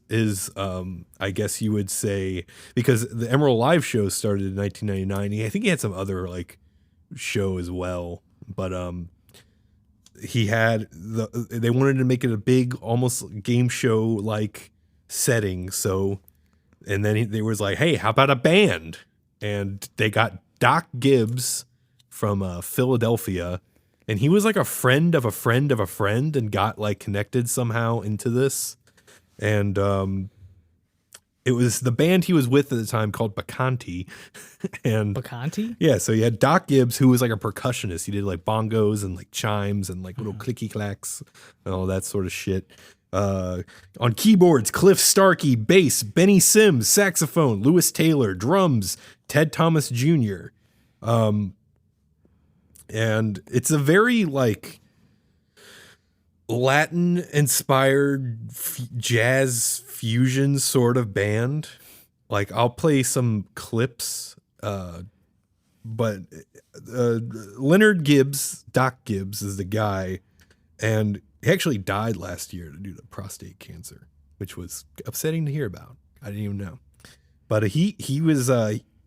I guess you would say, because the Emerald live show started in 1999. I think he had some other like show as well, but he had they wanted to make it a big, almost game show like setting. So, and then they was like, hey, how about a band? And they got Doc Gibbs from Philadelphia, and he was like a friend of a friend of a friend, and got like connected somehow into this. And it was the band he was with at the time called Bacanti. And Bacanti? yeah, so you had Doc Gibbs, who was like a percussionist. He did like bongos and like chimes and like little clicky clacks and all that sort of shit. On keyboards, Cliff Starkey; bass, Benny Sims; saxophone, Lewis Taylor; drums, Ted Thomas Jr. And it's a very like Latin inspired jazz fusion sort of band. Like, I'll play some clips, but Leonard Gibbs, Doc Gibbs, is the guy, and he actually died last year due to prostate cancer, which was upsetting to hear about. I didn't even know. But he was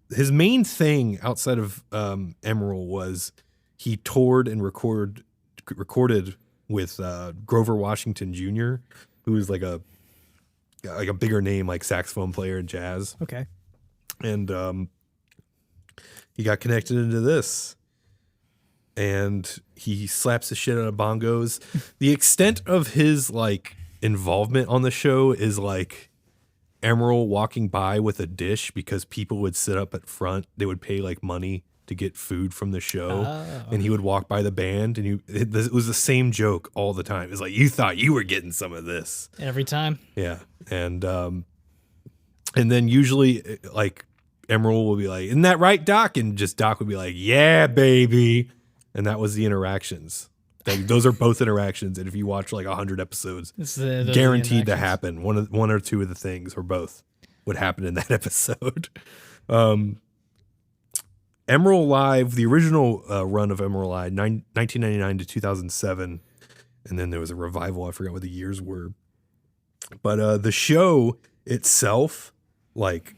his main thing outside of Emerald was he toured and recorded with Grover Washington Jr., who is like a bigger name, like saxophone player in jazz. Okay. And he got connected into this. And he slaps the shit out of bongos. The extent of his like involvement on the show is like Emerald walking by with a dish, because people would sit up at front. They would pay like money to get food from the show, and he would walk by the band, and it was the same joke all the time. It's like, you thought you were getting some of this Every time. yeah. And then usually like Emerald will be like, isn't that right, Doc? And just Doc would be like, yeah, baby. And that was the interactions. Those are both interactions. And if you watch like 100 episodes, guaranteed to happen. One or two of the things, or both, would happen in that episode. Emerald Live, the original run of Emerald Live, 1999 to 2007. And then there was a revival. I forgot what the years were. But the show itself, like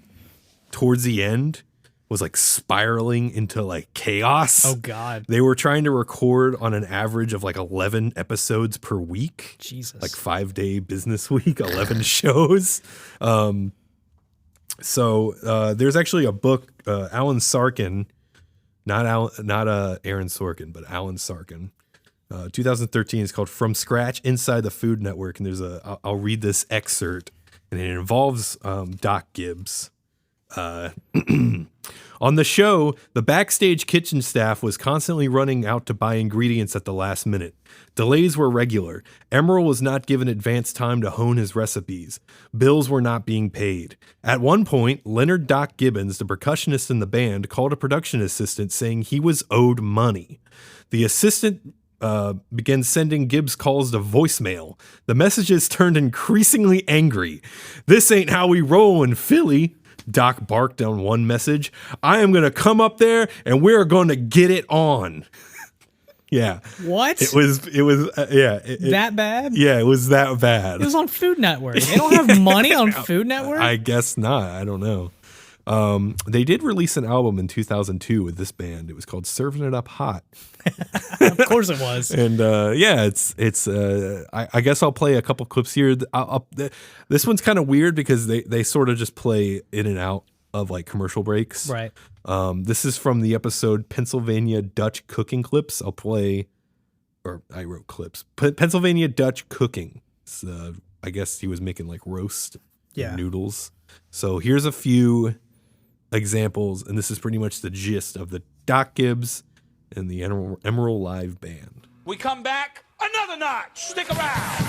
towards the end, was like spiraling into like chaos. Oh God. They were trying to record on an average of like 11 episodes per week. Jesus. Like 5-day business week, 11 shows. So there's actually a book, Alan Sorkin, not Aaron Sorkin, but Alan Sorkin. 2013 is called From Scratch Inside the Food Network. And there's I'll read this excerpt, and it involves Doc Gibbs. On the show, the backstage kitchen staff was constantly running out to buy ingredients at the last minute. Delays were regular. Emerald was not given advance time to hone his recipes. Bills were not being paid. At one point, Leonard Doc Gibbons, the percussionist in the band, called a production assistant saying he was owed money. The assistant began sending Gibbs calls to voicemail. The messages turned increasingly angry. "This ain't how we roll in Philly," Doc barked on one message. "I am going to come up there and we're going to get it on." Yeah. What? It was yeah. That bad? Yeah, it was that bad. It was on Food Network. They don't have money on Food Network? I guess not. I don't know. They did release an album in 2002 with this band. It was called Serving It Up Hot. Of course it was. And yeah, it's I guess I'll play a couple clips here. This one's kind of weird because they sort of just play in and out of like commercial breaks. Right. This is from the episode Pennsylvania Dutch Cooking Clips. I'll play, or I wrote clips. Pennsylvania Dutch Cooking. I guess he was making like roast noodles. So here's a few examples, and this is pretty much the gist of the Doc Gibbs and the Emerald Live Band. We come back another notch. Stick around.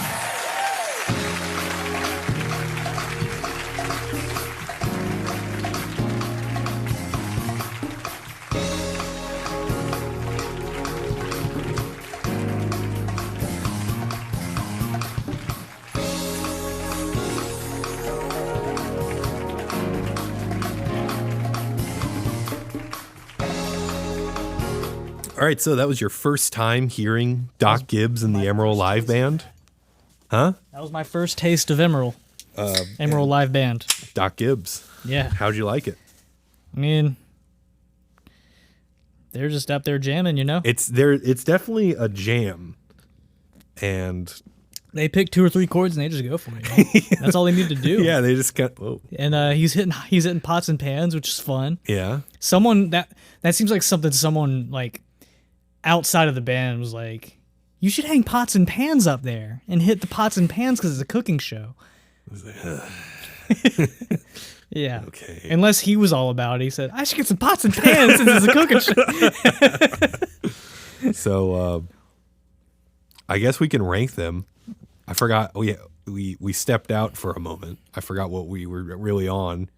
All right, so that was your first time hearing Doc Gibbs and the Emerald Live Band? Huh? That was my first taste of Emerald. Emerald Live Band. Doc Gibbs. Yeah. How'd you like it? I mean, they're just up there jamming, you know? It's definitely a jam. And They pick 2 or 3 chords and they just go for it. You know? That's all they need to do. yeah, they just got whoa. And he's hitting pots and pans, which is fun. Yeah. Someone that seems like something someone like outside of the band was like, you should hang pots and pans up there and hit the pots and pans because it's a cooking show. Yeah. Okay. Unless he was all about it. He said, I should get some pots and pans since it's a cooking show. So I guess we can rank them. I forgot. Oh yeah, we stepped out for a moment. I forgot what we were really on.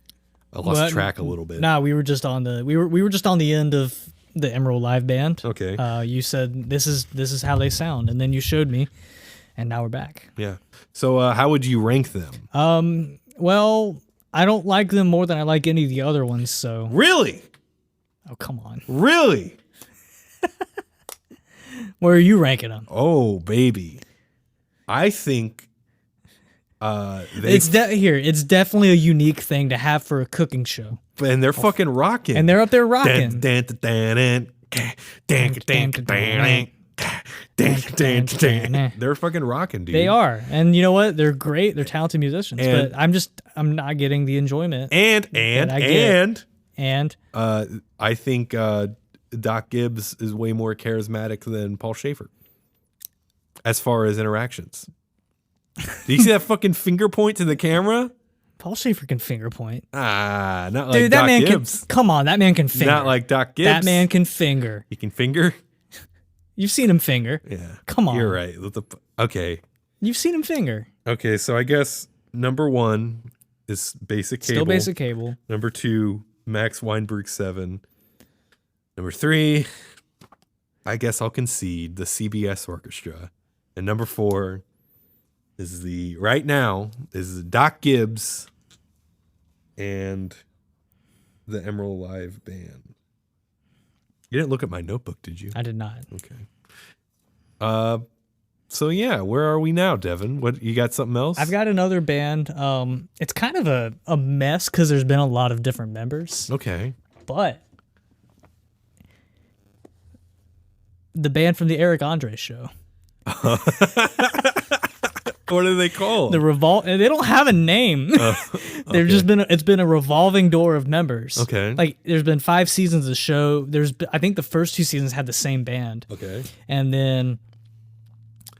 I lost track a little bit. Nah, we were just on the end of the Emerald Live Band. Okay. You said this is how they sound, and then you showed me, and now we're back. Yeah. So how would you rank them? Well, I don't like them more than I like any of the other ones. So Really? oh come on, Really? where are you ranking them? Oh baby, I think It's definitely a unique thing to have for a cooking show, and they're fucking rocking. and they're up there rocking. They're fucking rocking, dude. They are, and you know what? They're great. They're talented musicians, And- but I'm not getting the enjoyment. And I get. and And I think Doc Gibbs is way more charismatic than Paul Schaefer as far as interactions. Do you see that fucking finger point to the camera? Paul Schaefer can finger point. Ah, not like Dude, that Doc man Gibbs. can. Come on, that man can finger. Not like Doc Gibbs. that man can finger. He can finger. You've seen him finger. Yeah. Come on. You're right. Okay. You've seen him finger. Okay. So I guess number 1 is Basic Cable. Still basic cable. Number 2, Max Weinberg 7. Number 3, I guess I'll concede the CBS Orchestra. And number 4 is right now is Doc Gibbs and the Emerald Live Band. You didn't look at my notebook, did you? I did not. Okay. So yeah, where are we now, Devin? What you got? Something else? I've got another band. It's kind of a mess because there's been a lot of different members. Okay. But the band from the Eric Andre show. What are they called? They don't have a name. They've just it's been a revolving door of members. Okay. Like there's been 5 seasons of the show. I think the first 2 seasons had the same band. Okay. And then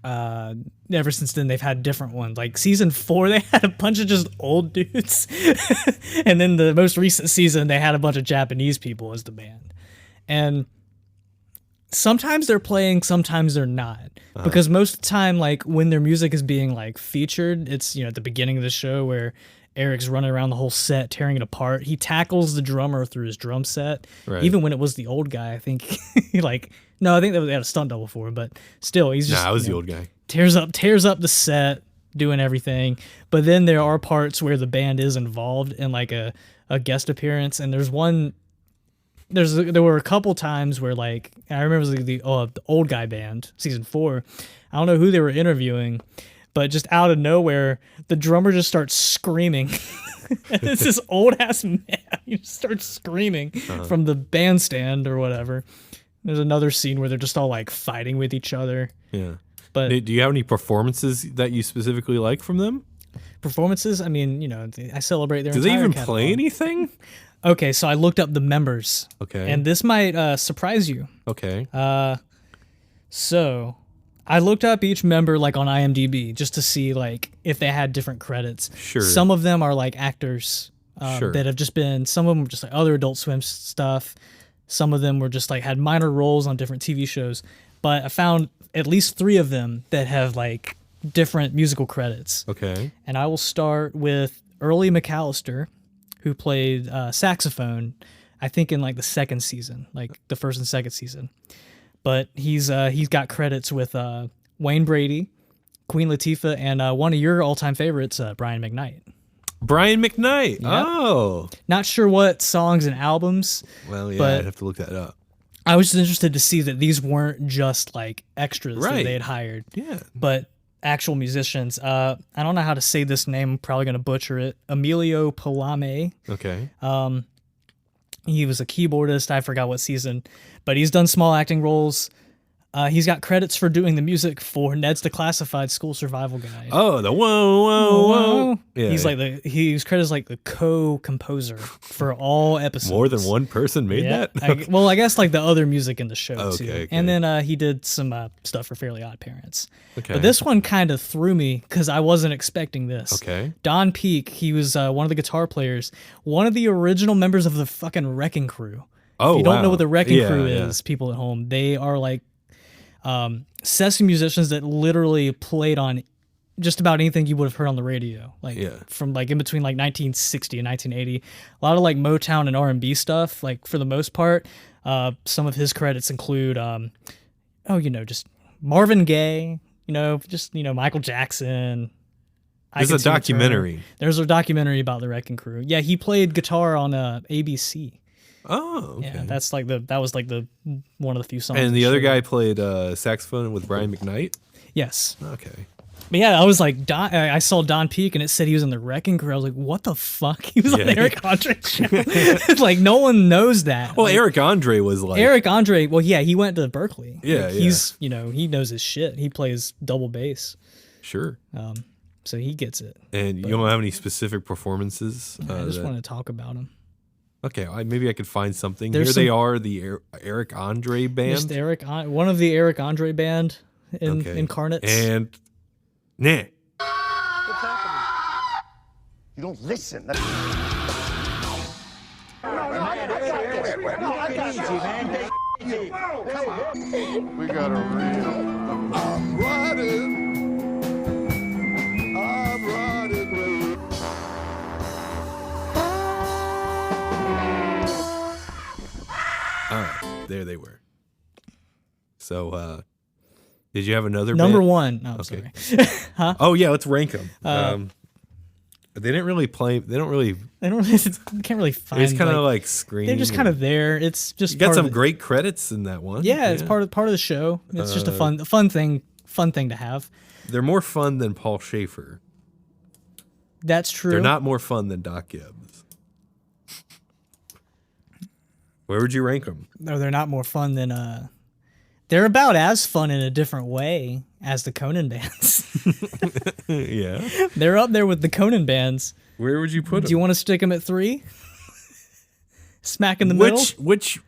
ever since then they've had different ones. Like season 4 they had a bunch of just old dudes. And then the most recent season they had a bunch of Japanese people as the band. And sometimes they're playing, sometimes they're not. Because most of the time, like when their music is being like featured, it's at the beginning of the show where Eric's running around the whole set, tearing it apart. He tackles the drummer through his drum set. Right. Even when it was the old guy, I think they had a stunt double for him, but still he's just I was the old guy. tears up the set, doing everything. But then there are parts where the band is involved in like a guest appearance, and there were a couple times where like I remember it was the old guy band season 4. I don't know who they were interviewing, but just out of nowhere the drummer just starts screaming. It's this old ass man. He just starts screaming from the bandstand or whatever. There's another scene where they're just all like fighting with each other. Yeah. But Do you have any performances that you specifically like from them? performances, I mean, I celebrate their. Do they entire even catalog. play anything? Okay, so I looked up the members. Okay. And this might surprise you. Okay. So I looked up each member like on IMDb just to see like if they had different credits. Sure. Some of them are like actors Sure. that have just been. Some of them were just like other Adult Swim stuff. Some of them were just like had minor roles on different TV shows. But I found at least 3 of them that have like different musical credits. Okay. And I will start with Early McAllister, who played saxophone, I think in like the 2nd season, like the 1st and 2nd season. But he's got credits with Wayne Brady, Queen Latifah, and one of your all-time favorites, Brian McKnight. Brian McKnight. Yep. Oh. Not sure what songs and albums. Well, yeah, But- I'd have to look that up. I was just interested to see that these weren't just like extras that Right. they had hired, Yeah. but actual musicians. I don't know how to say this name. I'm probably going to butcher it. Emilio Palame. Okay. He was a keyboardist. I forgot what season, but he's done small acting roles. He's got credits for doing the music for Ned's Declassified School Survival Guide. Oh, the whoa. Yeah. He's like he's credited as like the co-composer for all episodes. More than one person made Yeah. that? Well, I guess like the other music in the show too. Okay. And then he did some stuff for Fairly Odd Parents. Okay. But this one kind of threw me because I wasn't expecting this. Okay. Don Peake, he was one of the guitar players, one of the original members of the fucking Wrecking Crew. Oh, If you don't know wow. what the Wrecking Yeah, Crew yeah. is, people at home, they are like session musicians that literally played on just about anything you would have heard on the radio, like Yeah. from like in between like 1960 and 1980. A lot of like Motown and R&B stuff, like for the most part. Some of his credits include just Marvin Gaye, Michael Jackson. There's a Ike and Tina documentary. Turner. There's a documentary about the Wrecking Crew. Yeah, he played guitar on ABC. Oh, okay. Yeah, that was like the one of the few songs. And on the other show. guy played saxophone with Brian McKnight? Yes. Okay. But yeah, I was like, I saw Don Peake and it said he was in the Wrecking Crew. I was like, what the fuck? He was on Yeah. the Eric Andre show. Like, no one knows that. Well, Like, Eric Andre was like... Eric Andre, well, yeah, he went to Berkeley. Yeah, Like, he's, he knows his shit. He plays double bass. Sure. So he gets it. And you don't have any specific performances? I just that- want to talk about him. Okay, maybe I could find something. There's Here they are, the Eric Andre band. Just one of the Eric Andre band incarnates. And... Nah. You don't listen. We got a real. I'm riding. I'm riding. All right, there they were. So, did you have another Number band? one. No, I'm Okay. sorry. Oh, yeah, let's rank them. They didn't really play... They don't really... They don't. You can't really find. It's kind of like scream. they're just kind of there. It's just You got part some of the, great credits in that one. Yeah, it's part of the show. It's just a fun thing to have. They're more fun than Paul Schaefer. That's true. They're not more fun than Doc Gibbs. Where would you rank them? No, they're not more fun than. They're about as fun in a different way as the Conan bands. Yeah. They're up there with the Conan bands. Where would you put Do you them? want to stick them at 3? Smack in the middle. Which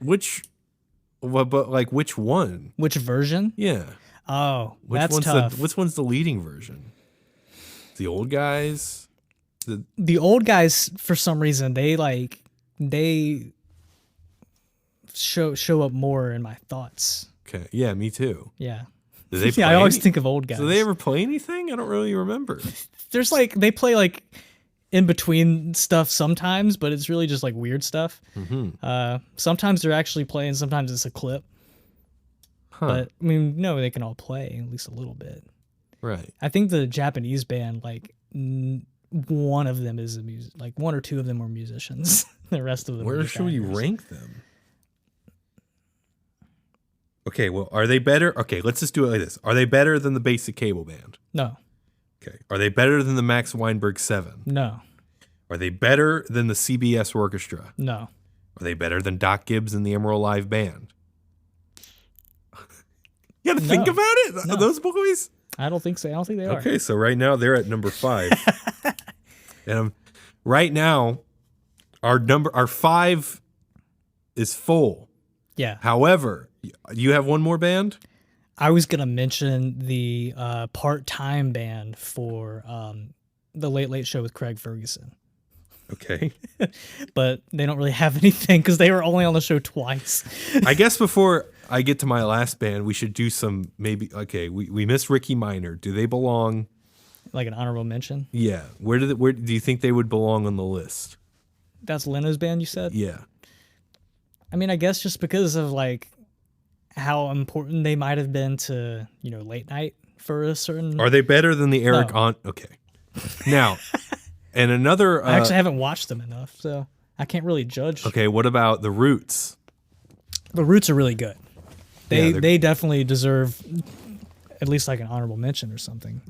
one? Which version? Yeah. Oh, Which that's one's tough. which one's the leading version? The old guys? The old guys, for some reason, they show up more in my thoughts. Okay. Yeah, me too. Yeah. Do they Yeah, I play always any- think of old guys. Do they ever play anything? I don't really remember. There's they play in between stuff sometimes, but it's really just like weird stuff. Mm-hmm. Sometimes they're actually playing, sometimes it's a clip. Huh. But I mean, no, they can all play at least a little bit. Right. I think the Japanese band, one of them is one or two of them are musicians. The rest of them. are Where just should we actors. rank them? Okay, well, are they better? Okay, let's just do it like this. Are they better than the Basic Cable Band? No, Okay. Are they better than the Max Weinberg 7? no, Are they better than the CBS Orchestra? no. Are they better than Doc Gibbs and the Emerald Live Band? You gotta think No. about it. No. Those boys. I don't think so. I don't think they are. Okay, so right now they're at number 5. And right now, our 5 is full. Yeah. However, you have one more band? I was gonna mention the part-time band for the Late Late Show with Craig Ferguson, Okay. but they don't really have anything because they were only on the show twice. I guess before I get to my last band, we should do some maybe. Okay, we missed Ricky Minor. Do they belong? Like an honorable mention. Yeah. Where do you think they would belong on the list? That's Leno's band, you said? Yeah. I mean, I guess just because of how important they might have been to late night for a certain. Are they better than the Eric No. on? Okay. Now, and another. I actually haven't watched them enough, so I can't really judge. Okay, what about the Roots? The Roots are really good. Yeah, They definitely deserve at least like an honorable mention or something.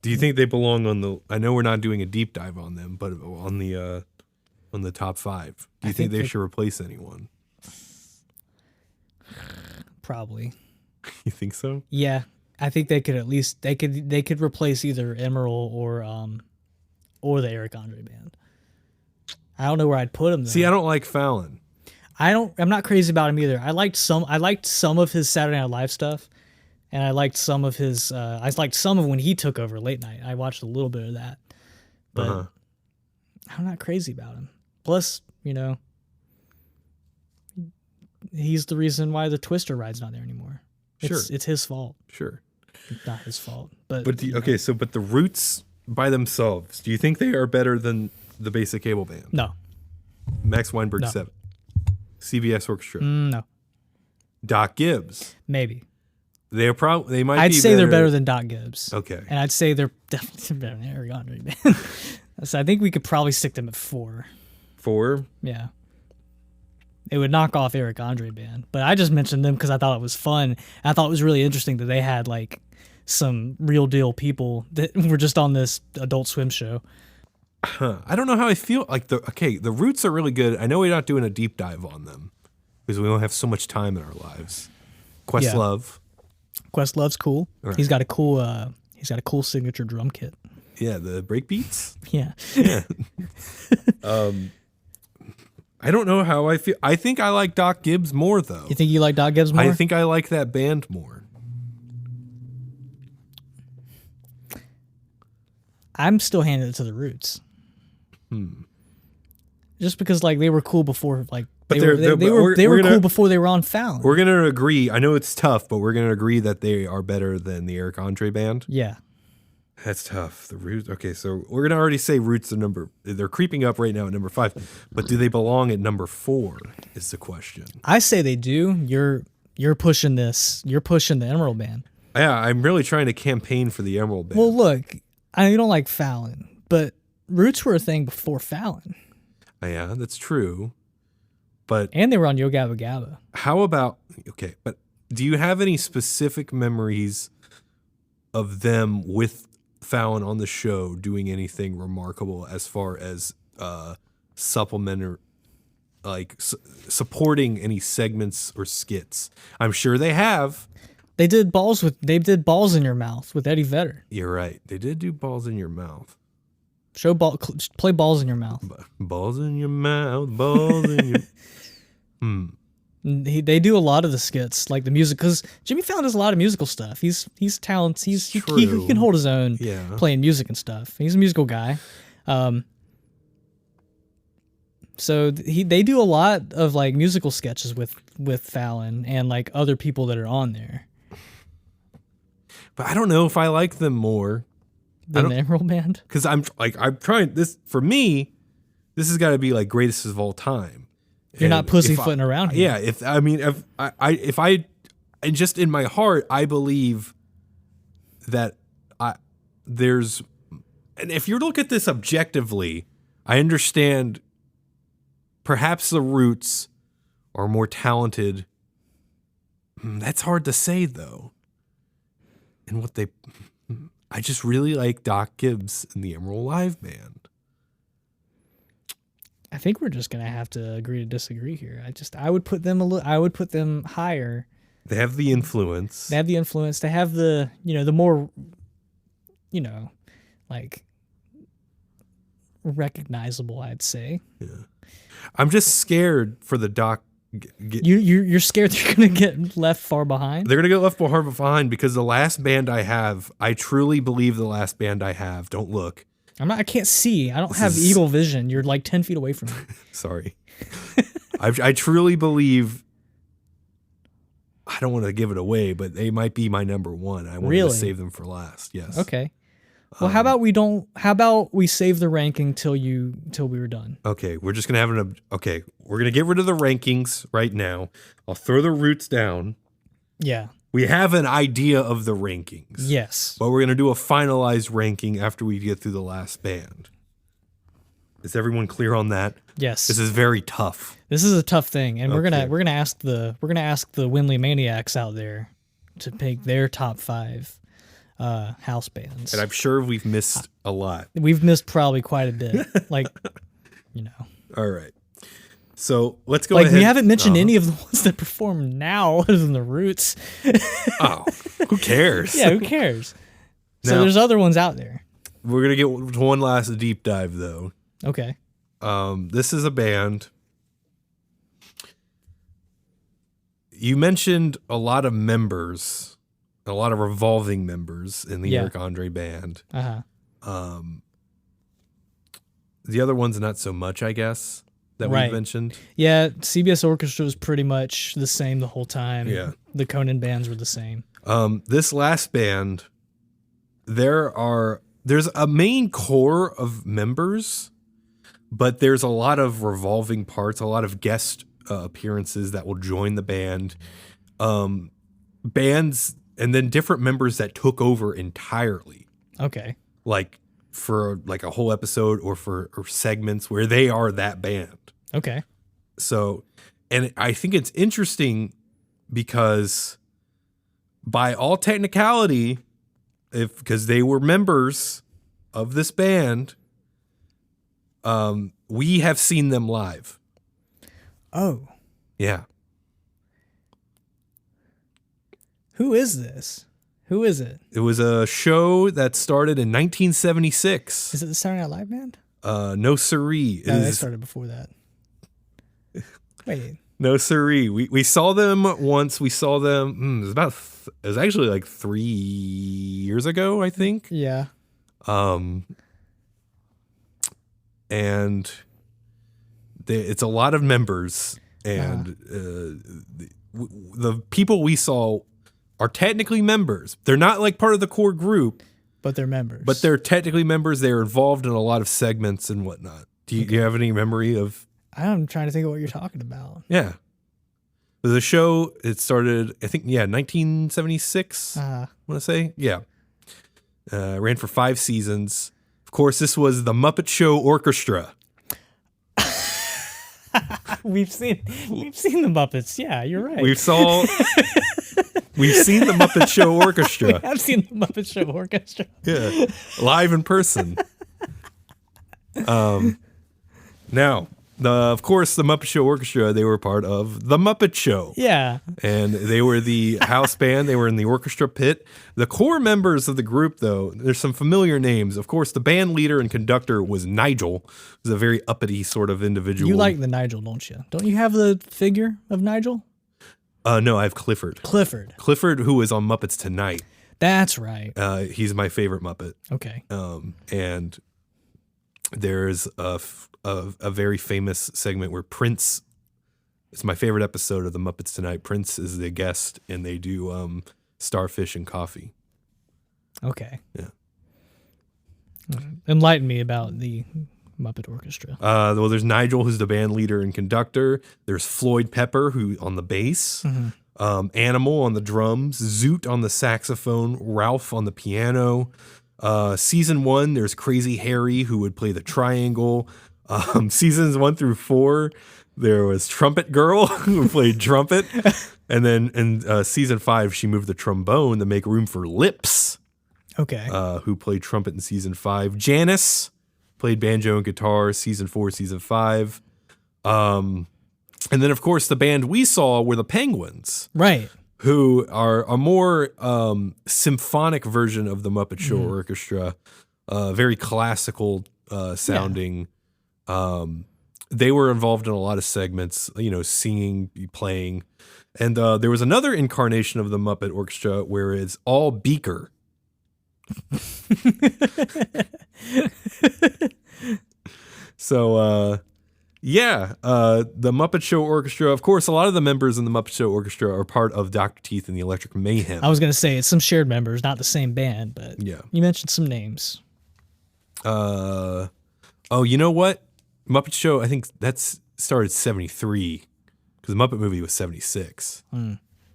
Do you think they belong on the? I know we're not doing a deep dive on them, but on the top 5. Do you think they should replace anyone? Probably. You think so? Yeah, I think they could at least they could replace either Emerald or the Eric Andre band. I don't know where I'd put him though. See, I don't like Fallon. I'm not crazy about him either. I liked some of his Saturday Night Live stuff, and I liked some of his of when he took over late night. I watched a little bit of that, but I'm not crazy about him. Plus, he's the reason why the Twister ride's not there anymore. It's his fault. Sure. Not his fault, but but the Roots by themselves, do you think they are better than the Basic Cable Band? No. Max Weinberg No. 7. CBS Orchestra. No. Doc Gibbs. Maybe. They might. I'd be say they're better than Doc Gibbs. Okay. And I'd say they're definitely better than Eric Andre band. So I think we could probably stick them at 4. 4. Yeah. It would knock off Eric Andre band. But I just mentioned them because I thought it was fun. I thought it was really interesting that they had like some real deal people that were just on this Adult Swim show. I don't know how I feel. Like the Roots are really good. I know we're not doing a deep dive on them because we don't have so much time in our lives. Questlove. Questlove's cool. Right. He's got a cool signature drum kit. Yeah, the breakbeats. Yeah. Yeah. I don't know how I feel. I think I like Doc Gibbs more though. You think you like Doc Gibbs more? I think I like that band more. I'm still handing it to the Roots. Just because like they were cool before like But they were cool before they were on Fallon. We're gonna agree. I know it's tough, but we're gonna agree that they are better than the Eric Andre band. Yeah. That's tough. The Roots. Okay, so we're gonna already say Roots are they're creeping up right now at number 5, but do they belong at number 4? Is the question. I say they do. You're pushing this. You're pushing the Emerald band. Yeah, I'm really trying to campaign for the Emerald band. Well, look, I know you don't like Fallon, but Roots were a thing before Fallon, Yeah, that's true. But and they were on Yo Gabba Gabba. how about but do you have any specific memories of them with Fallon on the show doing anything remarkable as far as supplementary, like supporting any segments or skits? I'm sure they have. They did Balls in Your Mouth with Eddie Vedder. You're right. They did do Balls in Your Mouth. Play Balls in Your Mouth. Balls in your mouth, balls in your. They do a lot of the skits, like the music, because Jimmy Fallon does a lot of musical stuff. He's talented. He can hold his own, Yeah. playing music and stuff. He's a musical guy. So they do a lot of like musical sketches with Fallon and like other people that are on there. But I don't know if I like them more Than the Emerald Band. because I'm trying this for me. This has got to be like greatest of all time. You're not And pussyfooting around here. Yeah, if I just in my heart I believe that there's, and if you look at this objectively, I understand perhaps the Roots are more talented. That's hard to say though. And I just really like Doc Gibbs and the Emerald Live Band. I think we're just gonna have to agree to disagree here. I would put them higher. They have the influence. They have the influence. They have the the more like recognizable, I'd say. I'm just scared for the Doc. You're scared they're gonna get left far behind. They're gonna get left behind because the last band I have, I truly believe the last band I have. Don't look. I can't see. I don't have eagle vision. You're like 10 feet away from me. Sorry. I truly believe. I don't want to give it away, but they might be my number 1. I want to save them for last. Yes. Okay. Well, how about we save the ranking till we were done? Okay, we're just gonna have we're gonna get rid of the rankings right now. I'll throw the Roots down. Yeah. We have an idea of the rankings. Yes. But we're gonna do a finalized ranking after we get through the last band. Is everyone clear on that? Yes. This is very tough. This is a tough thing, and Okay. we're gonna ask the Windley maniacs out there to pick their top 5 house bands. And I'm sure we've missed a lot. We've missed probably quite a bit. Like, you know, All right. So let's go like ahead. we haven't mentioned any of the ones that perform now, other than the Roots. Oh, who cares? Yeah, who cares? So Now- there's other ones out there. We're going to get one last deep dive, though. Okay. This is a band. You mentioned a lot of members, a lot of revolving members in the Yeah. Eric Andre band. Uh huh. The other ones, not so much, I guess, that Right. we've mentioned. Yeah, CBS Orchestra was pretty much the same the whole time. Yeah. The Conan bands were the same. This last band, there's a main core of members, but there's a lot of revolving parts, a lot of guest appearances that will join the band. Bands, and then different members that took over entirely, Okay. like for like a whole episode or segments where they are that band. Okay. So, and I think it's interesting because by all technicality, because they were members of this band, we have seen them live. Oh, Yeah. who is this? Who is it? It was a show that started in 1976. Is it the Saturday Night Live band? No siree. It No, they is- started before that. Wait. No siree. We saw them once. We saw them. It was actually like 3 years ago, I think. Yeah. And it's a lot of members, and the people we saw are technically members. They're not like part of the core group, But they're members. but they're technically members. They're involved in a lot of segments and whatnot. Do you have any memory of? I'm trying to think of what you're talking about. Yeah. The show, it started, I think, 1976, I want to say. Yeah. Ran for 5 seasons. Of course, this was the Muppet Show Orchestra. We've seen the Muppets. Yeah, you're right. We've seen the Muppet Show Orchestra. I've seen the Muppet Show Orchestra. Yeah. Live in person. Now, of course, the Muppet Show Orchestra, they were part of The Muppet Show. Yeah. And they were the house band. They were in the orchestra pit. The core members of the group, though, there's some familiar names. Of course, the band leader and conductor was Nigel. He was a very uppity sort of individual. You like the Nigel, don't you? Don't you have the figure of Nigel? No, I have Clifford. Clifford. Clifford, who is on Muppets Tonight. That's right. He's my favorite Muppet. Okay. And there's a very famous segment where Prince, it's my favorite episode of the Muppets Tonight. Prince is the guest, and they do Starfish and Coffee. Okay. Yeah. Enlighten me about the Muppet Orchestra. Well, there's Nigel, who's the band leader and conductor. There's Floyd Pepper, who on the bass. Animal on the drums. Zoot on the saxophone. Ralph on the piano. Season 1, there's Crazy Harry, who would play the triangle. Seasons 1 through 4, there was Trumpet Girl, who played trumpet. And then in season 5, she moved the trombone to make room for Lips, Okay. who played trumpet in season 5. Janice played banjo and guitar, season 4, season 5. And then, of course, the band we saw were the Penguins, right. who are a more symphonic version of the Muppet Show Orchestra, very classical sounding. They were involved in a lot of segments, singing, playing. And there was another incarnation of the Muppet Orchestra where it's all Beaker. So, the Muppet Show Orchestra, of course, a lot of the members in the Muppet Show Orchestra are part of Dr. Teeth and the Electric Mayhem. I was going to say it's some shared members, not the same band, but Yeah. you mentioned some names. Oh, you know what? Muppet Show, I think that's started 73 because the Muppet movie was 76.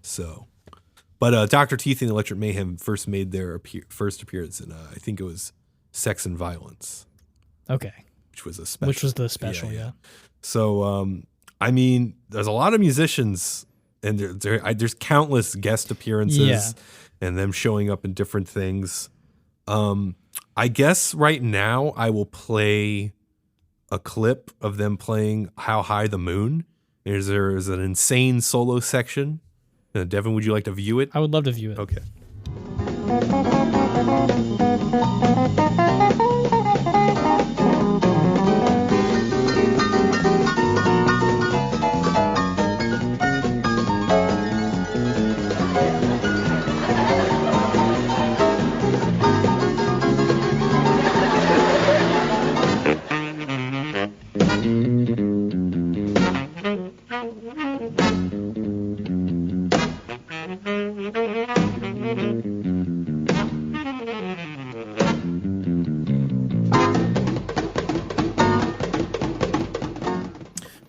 So, but Dr. Teeth and the Electric Mayhem first made their first appearance in, I think it was Sex and Violence, Okay. which was a special. Which was the special, yeah. So, I mean, there's a lot of musicians, and there's countless guest appearances, and them showing up in different things. I guess right now I will play a clip of them playing "How High the Moon." There's an insane solo section. Devin, would you like to view it? I would love to view it. Okay.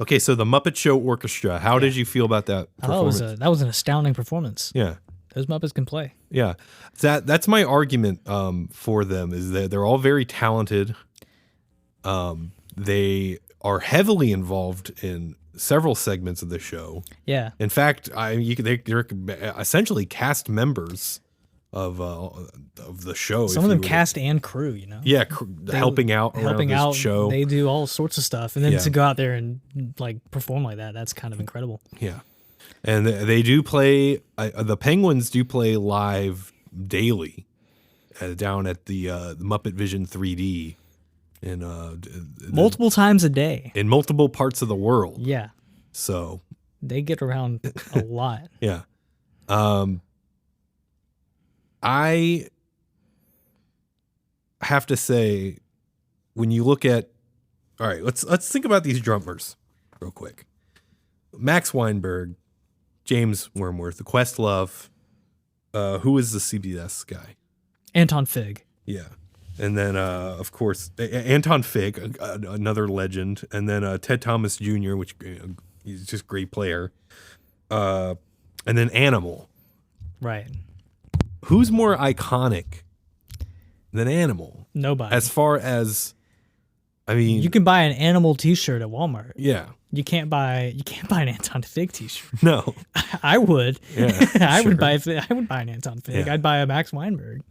Okay, so the Muppet Show Orchestra. How did you feel about that performance? That was an astounding performance. Yeah. Those Muppets can play. Yeah. That's my argument for them, is that they're all very talented. They are heavily involved in several segments of the show. Yeah. In fact, they're essentially cast members of the show. Some of them cast and crew, you know. Yeah, helping out around this show. They do all sorts of stuff, and then to go out there and like perform like that's kind of incredible. Yeah, and they do play. The Penguins do play live daily, down at the Muppet Vision 3D, in multiple times a day in multiple parts of the world. Yeah, so they get around a lot. Yeah. I have to say, when you look at, all right, let's think about these drummers real quick. Max Weinberg, James Wormworth, Questlove, who is the CBS guy? Anton Fig. Yeah. And then, of course, Anton Fig, another legend. And then Ted Thomas Jr., which he's just a great player. And then Animal. Right. Who's more iconic than Animal? Nobody. As far as, I mean, you can buy an Animal T-shirt at Walmart. Yeah. You can't buy an Anton Fig T-shirt. No. I would. Yeah, I sure. would buy an Anton Fig. Yeah. I'd buy a Max Weinberg.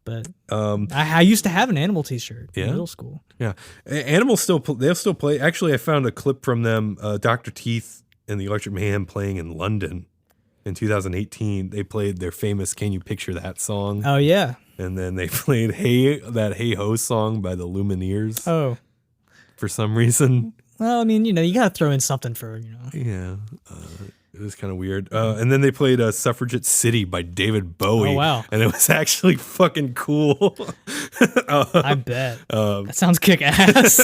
But I used to have an Animal T-shirt in middle school. Yeah. Animal they'll still play. Actually, I found a clip from them, Dr. Teeth and the Electric Mayhem playing in London. In 2018, they played their famous "Can You Picture That" song. Oh yeah. And then they played that "Hey Ho" song by the Lumineers. Oh. For some reason. Well, I mean, you gotta throw in something for, Yeah. It was kind of weird. And then they played "Suffragette City" by David Bowie. Oh wow. And it was actually fucking cool. I bet. That sounds kick ass.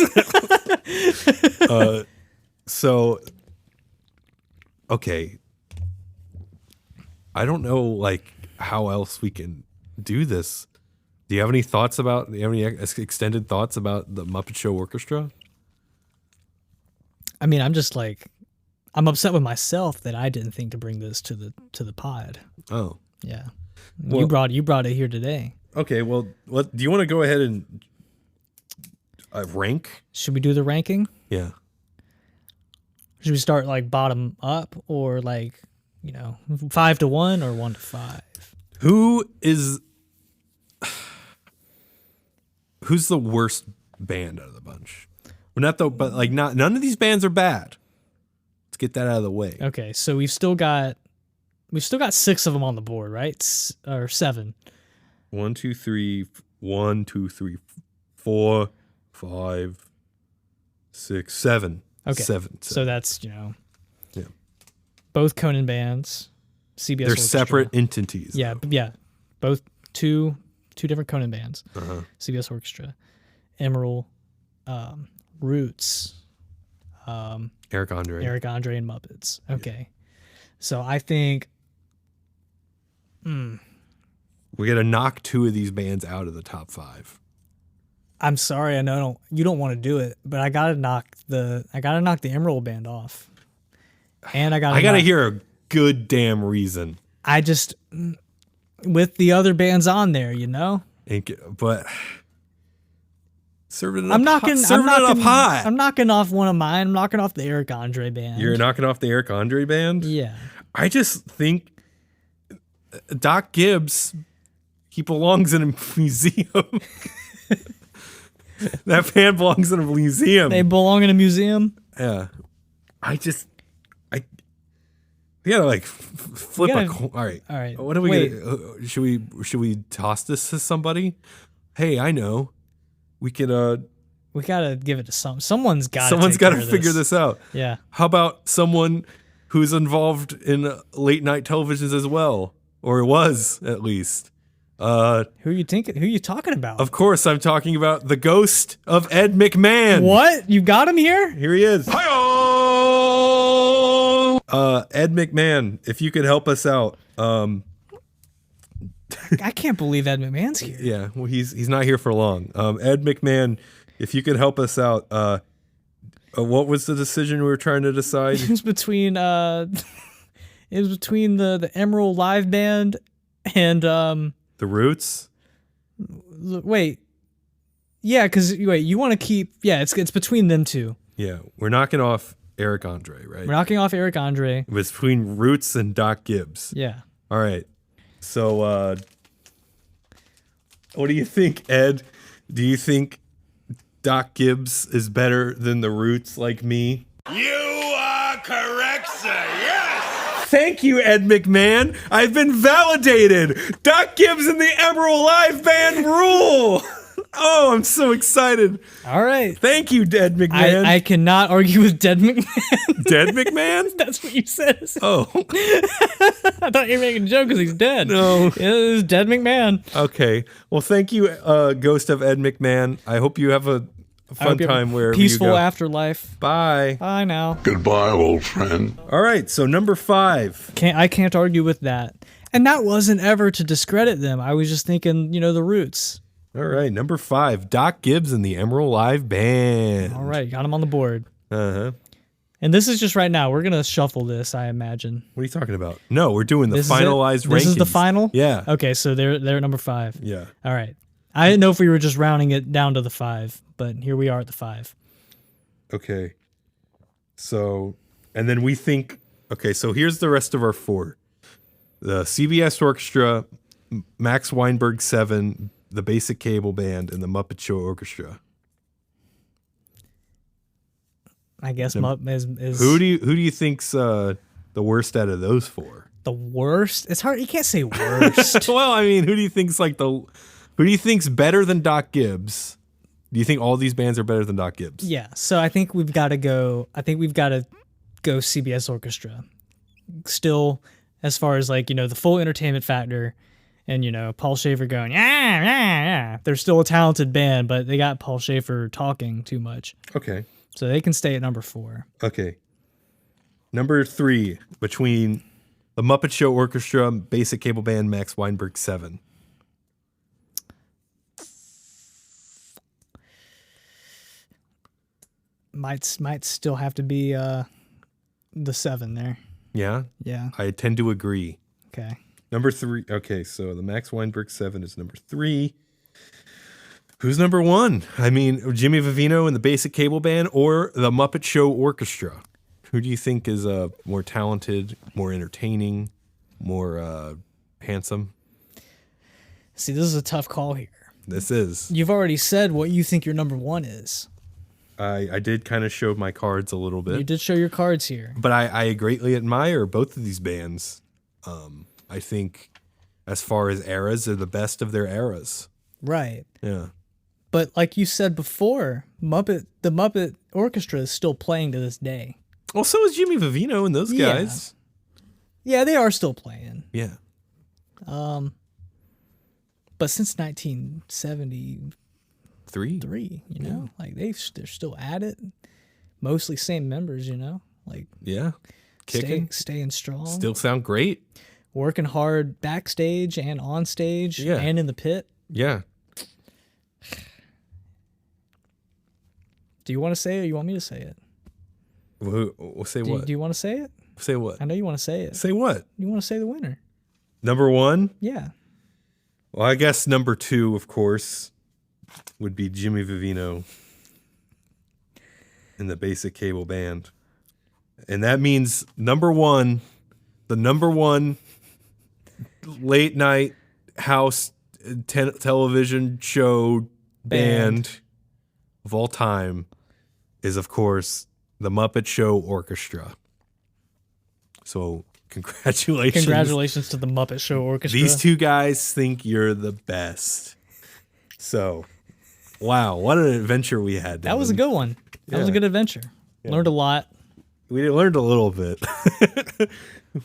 So, okay. I don't know, like, how else we can do this. Do you have any thoughts about? Do you have any extended thoughts about the Muppet Show Orchestra? I mean, I'm just like, I'm upset with myself that I didn't think to bring this to the pod. Oh, yeah. Well, you brought it here today. Okay. Well, do you want to go ahead and rank? Should we do the ranking? Yeah. Should we start like bottom up, or like, 5 to 1 or 1 to 5? Who's the worst band out of the bunch? None of these bands are bad. Let's get that out of the way. Okay, so we've still got 6 of them on the board, right? Or 7. 1, 2, 3, 4, 5, 6, 7. Okay. 7. So that's, both Conan bands, CBS They're Orchestra. separate entities. Yeah, though. yeah. Both two different Conan bands. Uh-huh. CBS Orchestra, Emerald, Roots, Eric Andre, and Muppets. Okay. So I think we got to knock 2 of these bands out of the top 5. I'm sorry, I know you don't want to do it, but I gotta knock the Emerald band off. And I gotta hear a good damn reason. I just, with the other bands on there, But Serving it up, I'm knocking. serving I'm it knocking. up high. I'm knocking off one of mine. I'm knocking off the Eric Andre band. You're knocking off the Eric Andre band? Yeah. I just think Doc Gibbs, he belongs in a museum. That band belongs in a museum. They belong in a museum. Yeah. I we gotta like flip gotta- a coin. All right. all right. What are we Wait. gonna, should we toss this to somebody? Hey, I know. We could We gotta give it to someone's got. someone's got to figure this out. Yeah. How about someone who's involved in late night televisions as well, or was at least? Who are you talking about? Of course, I'm talking about the ghost of Ed McMahon. What? You got him here? Here he is. Ed McMahon, if you could help us out. I can't believe Ed McMahon's here. Yeah, well, he's not here for long. Ed McMahon, if you could help us out. What was the decision we were trying to decide? It was between the Emerald Live Band and The Roots. wait. Yeah, because you want to keep it's between them two. Yeah, we're knocking off Eric Andre, right? We're knocking off Eric Andre. It was between Roots and Doc Gibbs. Yeah. All right. So, what do you think, Ed? Do you think Doc Gibbs is better than the Roots like me? You are correct, sir. Yes. Thank you, Ed McMahon. I've been validated. Doc Gibbs and the Emerald Live Band rule. Oh, I'm so excited. All right. Thank you, Ed McMahon. I cannot argue with Dead McMahon. Dead McMahon? That's what you said. Oh, I thought you were making a joke because he's dead. No. It was Dead McMahon. okay. Well, thank you, Ghost of Ed McMahon. I hope you have a I hope fun you have a time wherever peaceful you go. afterlife. Bye. Bye now. Goodbye, old friend. All right, so number 5. I can't argue with that. And that wasn't ever to discredit them. I was just thinking, the Roots. All right, number 5, Doc Gibbs and the Emerald Live Band. All right, got him on the board. Uh-huh. And this is just right now. We're gonna shuffle this, I imagine. What are you talking about? No, we're doing the This is it? finalized rankings. This is the final? Yeah. Okay, so they're at number 5. Yeah. All right. I didn't know if we were just rounding it down to the 5, but here we are at the 5. Okay. So, and then we think, okay, so here's the rest of our 4. The CBS Orchestra, Max Weinberg 7, the Basic Cable Band, and the Muppet Show Orchestra. I guess is Who do you think's the worst out of those 4? the worst. It's hard. You can't say worst. Well, I mean, who do you think's who do you think's better than Doc Gibbs? Do you think all these bands are better than Doc Gibbs? Yeah. So I think we've got to go. Go CBS Orchestra. Still, as far as the full entertainment factor, and Paul Schaefer going yeah. They're still a talented band, but they got Paul Schaefer talking too much, Okay. so they can stay at number 4. Okay. Number 3, between the Muppet Show Orchestra, Basic Cable Band, Max Weinberg 7. Might still have to be the 7 there. Yeah, Yeah. I tend to agree. Okay. Number 3. Okay, so the Max Weinberg 7 is number 3. Who's number 1? I mean, Jimmy Vivino and the Basic Cable Band or the Muppet Show Orchestra? Who do you think is more talented, more entertaining, more handsome? See, this is a tough call here. This is. You've already said what you think your number 1 is. I did kind of show my cards a little bit. You did show your cards here. But I greatly admire both of these bands. I think as far as eras, they're the best of their eras. Right. Yeah. But like you said before, the Muppet Orchestra is still playing to this day. Well, so is Jimmy Vivino and those Yeah. guys. Yeah, they are still playing. Yeah. But since 1973, 3. like they're still at it. Mostly same members, like Yeah. Kicking. staying strong, Still sound great. working hard backstage and on stage Yeah. and in the pit. Yeah. Do you want to say it or you want me to say it? We'll say what? Do you want to say it? Say what? I know you want to say it. Say what? You want to say the winner? Number 1? Yeah. Well, I guess number 2, of course. would be Jimmy Vivino in the Basic Cable Band. And that means the number one late night house television show band of all time is, of course, the Muppet Show Orchestra. So congratulations. Congratulations to the Muppet Show Orchestra. These two guys think you're the best. So, wow, what an adventure we had. That was a good one. That was a good adventure. Learned a lot. We learned a little bit.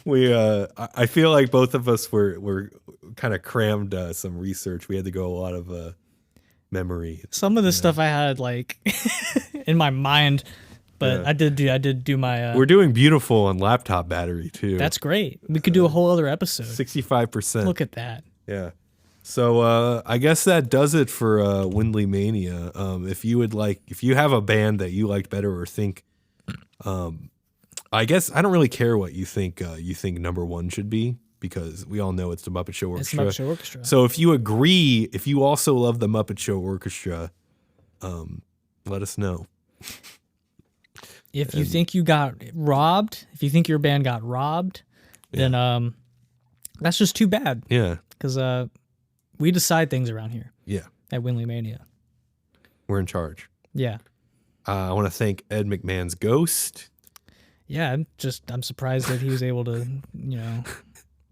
I feel like both of us were kind of crammed some research. We had to go a lot of memory. Some of the stuff I had like in my mind, but I did do my. We're doing beautiful on laptop battery too. That's great. We could do a whole other episode. 65%. Look at that. Yeah. So I guess that does it for WindleyMania. If you have a band that you liked better or think, I guess I don't really care what you think number one should be, because we all know it's the Muppet Show Orchestra. It's the Muppet Show Orchestra. So if you agree, if you also love the Muppet Show Orchestra, let us know. If you think you got robbed, if you think your band got robbed, then that's just too bad. Yeah. Because we decide things around here. Yeah. At WindleyMania. We're in charge. Yeah. I want to thank Ed McMahon's ghost. Yeah, I'm surprised that he was able to,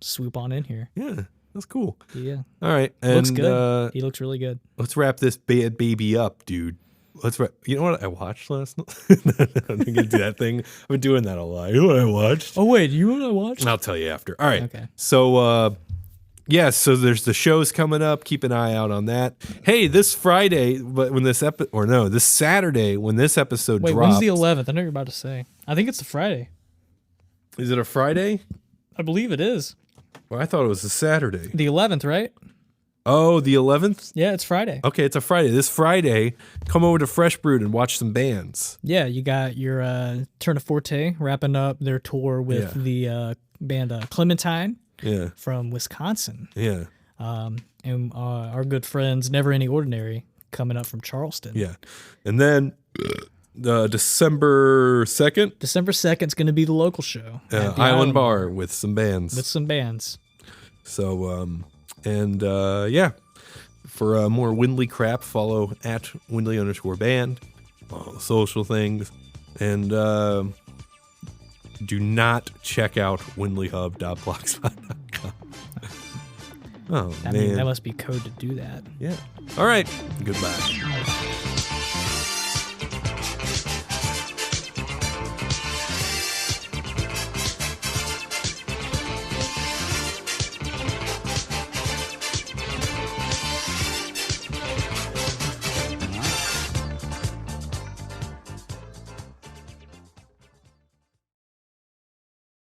swoop on in here. Yeah, that's cool. Yeah. All right. And, looks good. He looks really good. Let's wrap this bad baby up, dude. You know what I watched last night? I'm gonna do that thing. I've been doing that a lot. You know what I watched? Oh wait, you know what I watched? I'll tell you after. All right. Okay. So so there's the shows coming up. Keep an eye out on that. Hey, this Friday, but when this this Saturday when this episode Wait, drops. when's the 11th? I know you're about to say. I think it's a Friday. Is it a Friday? I believe it is. Well, I thought it was a Saturday. The 11th, right? Oh, the 11th? Yeah, it's Friday. Okay, it's a Friday. This Friday, come over to Fresh Brewed and watch some bands. Yeah, you got your Turn of Forte wrapping up their tour with the band Clementine from Wisconsin. Yeah. And our good friends Never Any Ordinary coming up from Charleston. Yeah. And then December 2nd. December 2nd is going to be the local show. At the Island Bar with some bands. So, for more Windley crap, follow at Windley_band, all the social things, and do not check out windleyhub.blogspot.com. Oh, I mean, that must be code to do that. Yeah. All right. Goodbye.